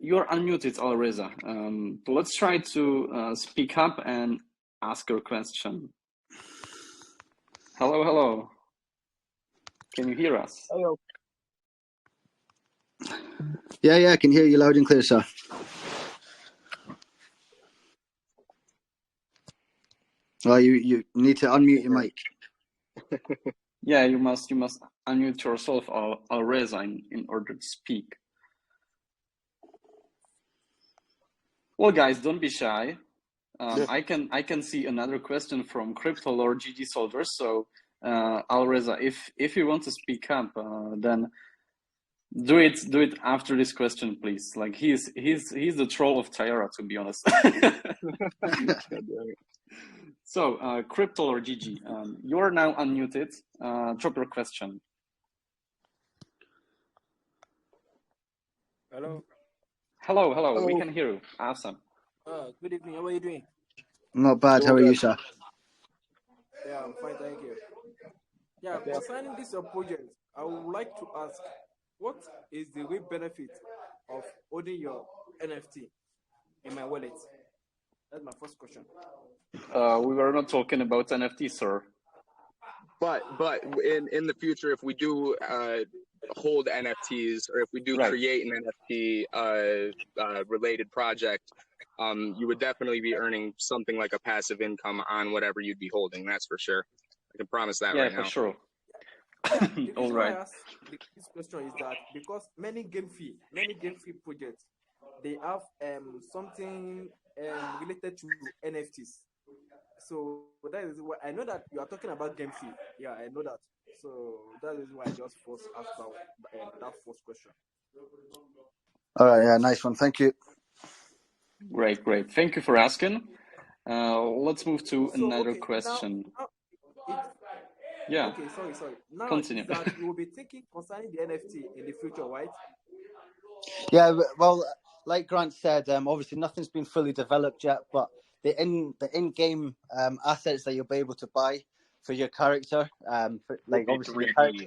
You're unmuted, Alreza. Let's try to speak up and ask your question. Hello. Can you hear us? Hello. Yeah, I can hear you loud and clear, sir. Well, you need to unmute your mic. Yeah, you must unmute yourself, Alreza, in order to speak. Well, guys, don't be shy. I can see another question from Crypto Lord GG Soldier. So, Alreza, if you want to speak up, then do it after this question, please. Like he's the troll of Tayarra, to be honest. So, Crypto Lord GG, you are now unmuted. Drop your question. Hello. Hello. Hello. We can hear you. Awesome. Good evening. How are you doing? Not bad. How are you, sir? Yeah, I'm fine, thank you. Yeah, concerning this project, I would like to ask, what is the real benefit of owning your NFT in my wallet? That's my first question. We were not talking about NFT, sir. But in the future, if we do hold NFTs, or if we do create an NFT related project, you would definitely be earning something like a passive income on whatever you'd be holding. That's for sure. I can promise that right now. Yeah, for sure. Yeah, the All reason right. why I ask this question is that because many game fee projects, they have something related to NFTs. So that is why I know that you are talking about game fee. Yeah, I know that. So that is why I just first asked about that first question. All right, yeah, nice one. Thank you. Great. Thank you for asking. Let's move to another question. Yeah. Okay, sorry. Now Continue. is that you will be thinking concerning the NFT in the future, right? Yeah, well, like Grant said, obviously nothing's been fully developed yet, but the in-game assets that you'll be able to buy for your character, like obviously your character,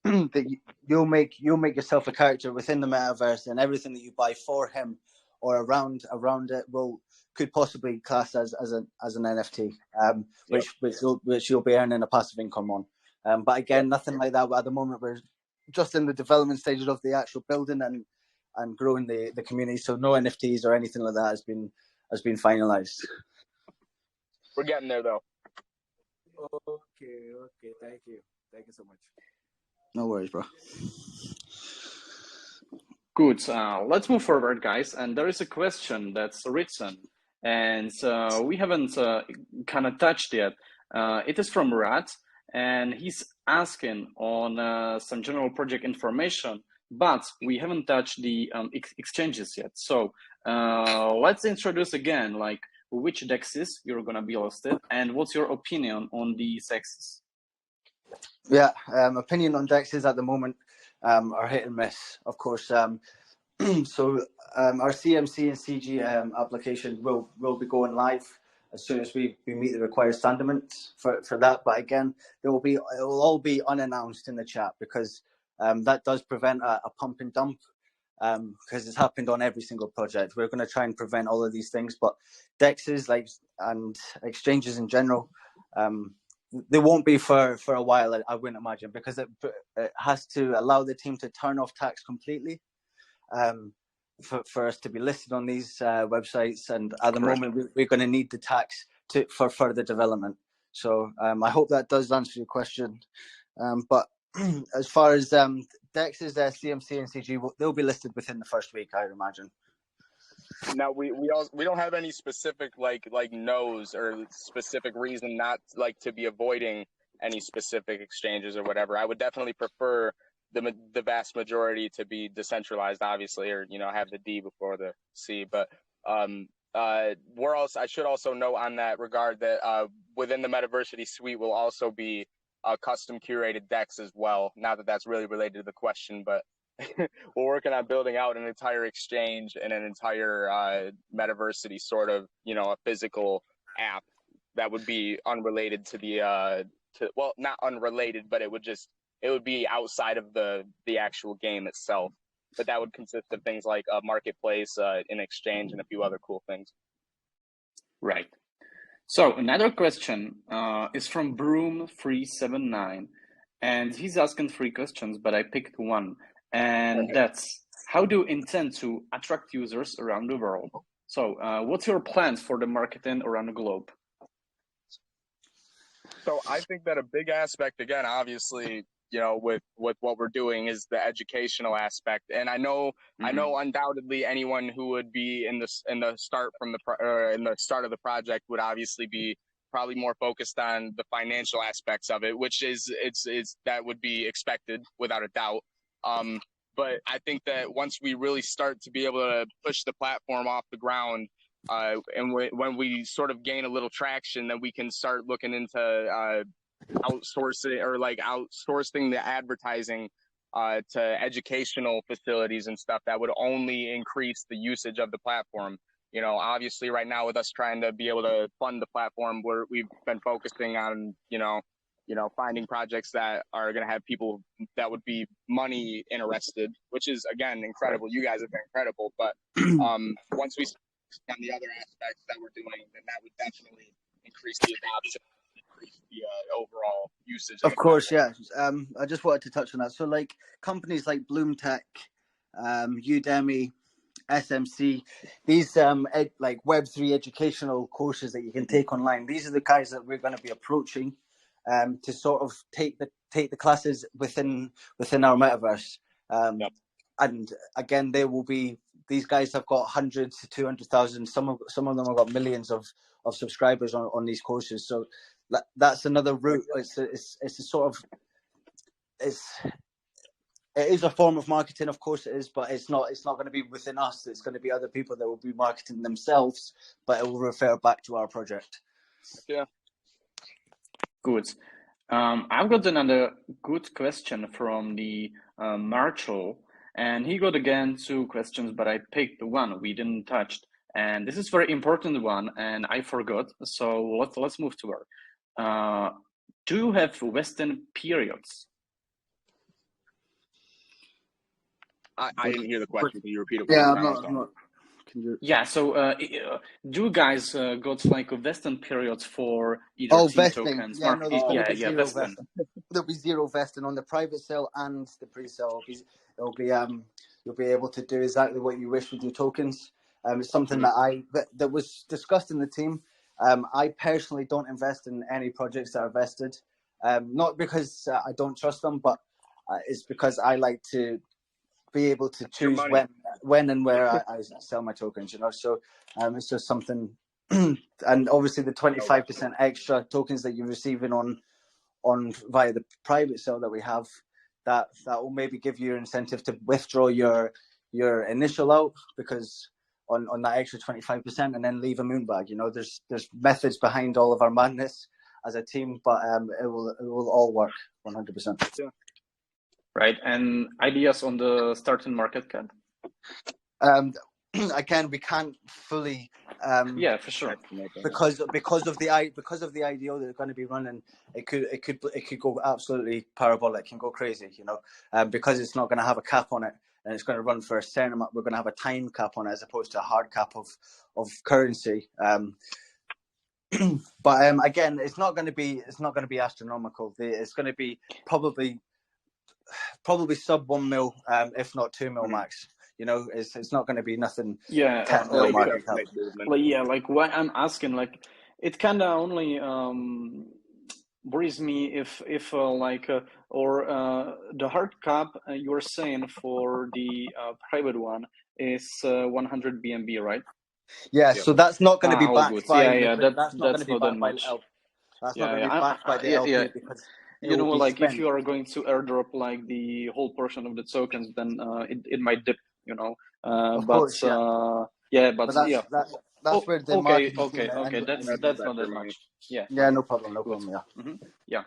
that you'll make yourself a character within the metaverse, and everything that you buy for him or around it could possibly class as an NFT, which you'll be earning a passive income on. But again, nothing like that. At the moment, we're just in the development stages of the actual building and growing the community. So no NFTs or anything like that has been finalized. We're getting there though. Okay. Thank you so much. No worries, bro. Good. Let's move forward, guys. And there is a question that's written, and we haven't kind of touched yet. It is from Rat, and he's asking on some general project information, but we haven't touched the exchanges yet. So let's introduce again, like which dexes you're gonna be listed, and what's your opinion on these dexes? Yeah, opinion on dexes at the moment are hit and miss, of course. So our CMC and CG application will be going live as soon as we meet the required standards for that. But again, it will all be unannounced in the chat because that does prevent a pump and dump because it's happened on every single project. We're going to try and prevent all of these things, but dexes and exchanges in general, they won't be for a while, I wouldn't imagine, because it has to allow the team to turn off tax completely for us to be listed on these websites. And at the moment, we're going to need the tax for further development. So I hope that does answer your question. But as far as DEXs, CMC and CG, they'll be listed within the first week, I would imagine. Now we don't have any specific like no's or specific reason not like to be avoiding any specific exchanges or whatever. I would definitely prefer the vast majority to be decentralized, obviously, or have the D before the C. But I should also note on that regard that within the Metaversity suite will also be custom curated decks as well. Not that that's really related to the question, but we're working on building out an entire exchange and an entire Metaversity sort of, a physical app that would be unrelated to the well, not unrelated, but it would be outside of the actual game itself. But that would consist of things like a marketplace, an exchange, and a few other cool things. Right. So another question is from Broom379, and he's asking 3 questions, but I picked one. And that's, how do you intend to attract users around the world? So what's your plans for the marketing around the globe? So I think that a big aspect, again, obviously, you know, with what we're doing is the educational aspect. And I know undoubtedly anyone who would be in the start of the project would obviously be probably more focused on the financial aspects of it, which is that would be expected without a doubt. But I think that once we really start to be able to push the platform off the ground, and when we sort of gain a little traction, then we can start looking into outsourcing the advertising to educational facilities and stuff that would only increase the usage of the platform. You know, obviously right now with us trying to be able to fund the platform, we've been focusing on, finding projects that are going to have people that would be money interested, which is, again, incredible. You guys have been incredible. But once we start on the other aspects that we're doing, then that would definitely increase the adoption, increase the overall usage. Of course, yeah. I just wanted to touch on that. So like companies like Bloomtech, Udemy, SMC, these like Web3 educational courses that you can take online. These are the guys that we're going to be approaching to sort of take the classes within our metaverse. Yep. And again, these guys have got hundreds to 200,000. Some of them have got millions of subscribers on these courses. So that's another route. It is a form of marketing, of course it is, but it's not going to be within us. It's going to be other people that will be marketing themselves, but it will refer back to our project. Yeah. Good. I've got another good question from the Marshall, and he got again 2 questions, but I picked one we didn't touch, and this is very important one, and I forgot. So let's move to her. Do you have vesting periods? I didn't hear the question. Can you repeat it? Yeah, I'm not. Yeah, so do you guys got like a vesting periods for either vesting tokens? Yeah, no, vesting. There'll be 0 vesting on the private sale and the pre-sale. It'll be you'll be able to do exactly what you wish with your tokens. It's something that was discussed in the team. I personally don't invest in any projects that are vested, not because I don't trust them, but it's because I like to be able to choose when and where I sell my tokens, so it's just something. And obviously the 25% extra tokens that you're receiving on via the private sale that we have, that will maybe give you an incentive to withdraw your initial out, because on that extra 25%, and then leave a moonbag. There's methods behind all of our madness as a team, but it will all work 100%. Yeah. Right, and ideas on the starting market cap? Again, we can't fully. Yeah, for sure. Because of the IDO that are going to be running, it could go absolutely parabolic and go crazy. Because it's not going to have a cap on it, and it's going to run for a certain amount. We're going to have a time cap on it as opposed to a hard cap of currency. But again, it's not going to be astronomical. It's going to be probably sub 1 mil, if not 2 mil max. It's not going to be nothing. Yeah, 10 mil market cap. Like what I'm asking, like it kind of only worries me if the hard cap you were saying for the private one is 100 BNB, right? Yeah, so that's not going to be backed by. That's not going to be backed by. That's not going to be backed by the LP because. If you are going to airdrop like the whole portion of the tokens, then it might dip, Of course, yeah. But that's where the market. Okay. That's not that much. Yeah. Yeah, no problem. Yeah. Mm-hmm. Yeah.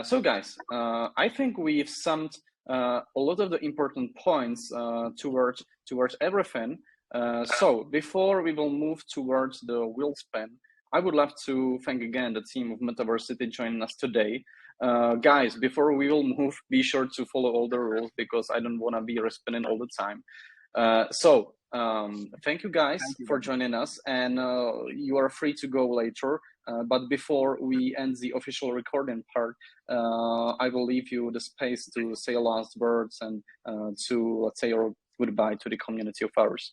So guys, I think we've summed a lot of the important points towards everything. So before we will move towards the wheel spin, I would love to thank again the team of Metaversity joining us today. Guys, before we will move, be sure to follow all the rules because I don't want to be respinning all the time. So thank you guys for joining us, and you are free to go later. But before we end the official recording part, I will leave you the space to say last words and to, let's say, your goodbye to the community of ours.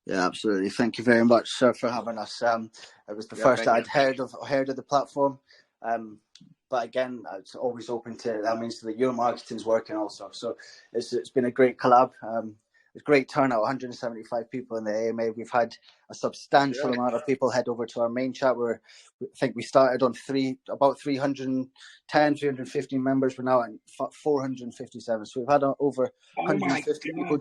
Yeah, absolutely. Thank you very much, sir, for having us. It was the first I'd heard of the platform. But again, it's always open to, that means that your marketing's working also. So it's been a great collab. It's great turnout, 175 people in the AMA. We've had a substantial amount of people head over to our main chat where I think we started on about 310, 350 members. We're now at 457. So we've had over 150 people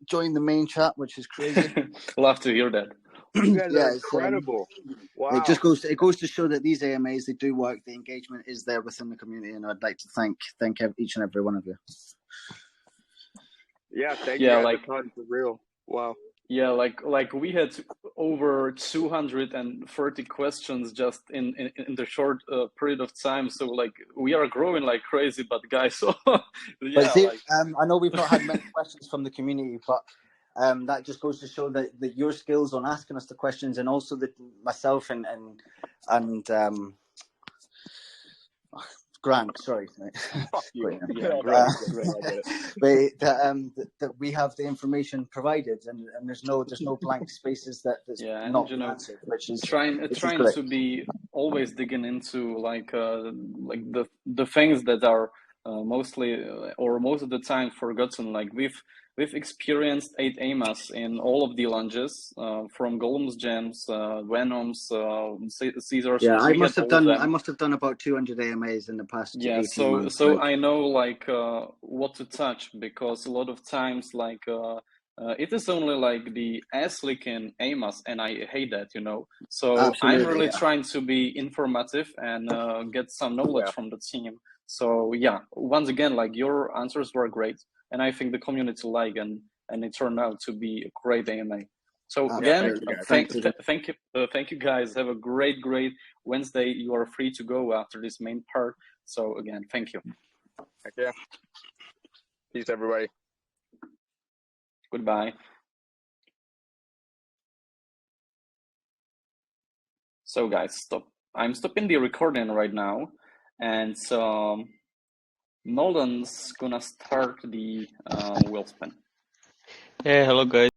join the main chat, which is crazy. Love to hear that. You guys are incredible. Wow. It goes to show that these AMAs, they do work. The engagement is there within the community, and I'd like to thank each and every one of you. Yeah, thank you guys a ton, for real. Wow. Yeah, like we had over 230 questions just in the short period of time. So like we are growing like crazy, but guys, so yeah. I know we've not had many questions from the community, but that just goes to show that your skills on asking us the questions, and also that myself and Grant, sorry. Fuck you. That we have the information provided, and there's no blank spaces that's not answered, which is trying to be always digging into like the things that are mostly or most of the time forgotten. Like we've experienced 8 AMAs in all of the lunges, from Golems, Gems, Venoms, Caesars. Yeah, I must have done about 200 AMAs in the past. Yeah, 18 months, so I know like what to touch, because a lot of times like it is only like the ass-licking AMAs, and I hate that, you know. So absolutely, I'm really trying to be informative and get some knowledge from the team. So yeah, once again, like your answers were great, and I think the community and it turned out to be a great AMA. So again, thank you guys. Have a great Wednesday. You are free to go after this main part. So again, thank you. Heck yeah. Peace, everybody. Goodbye. So guys, I'm stopping the recording right now, and so Nolan's gonna start the wheel spin. Hey, hello guys.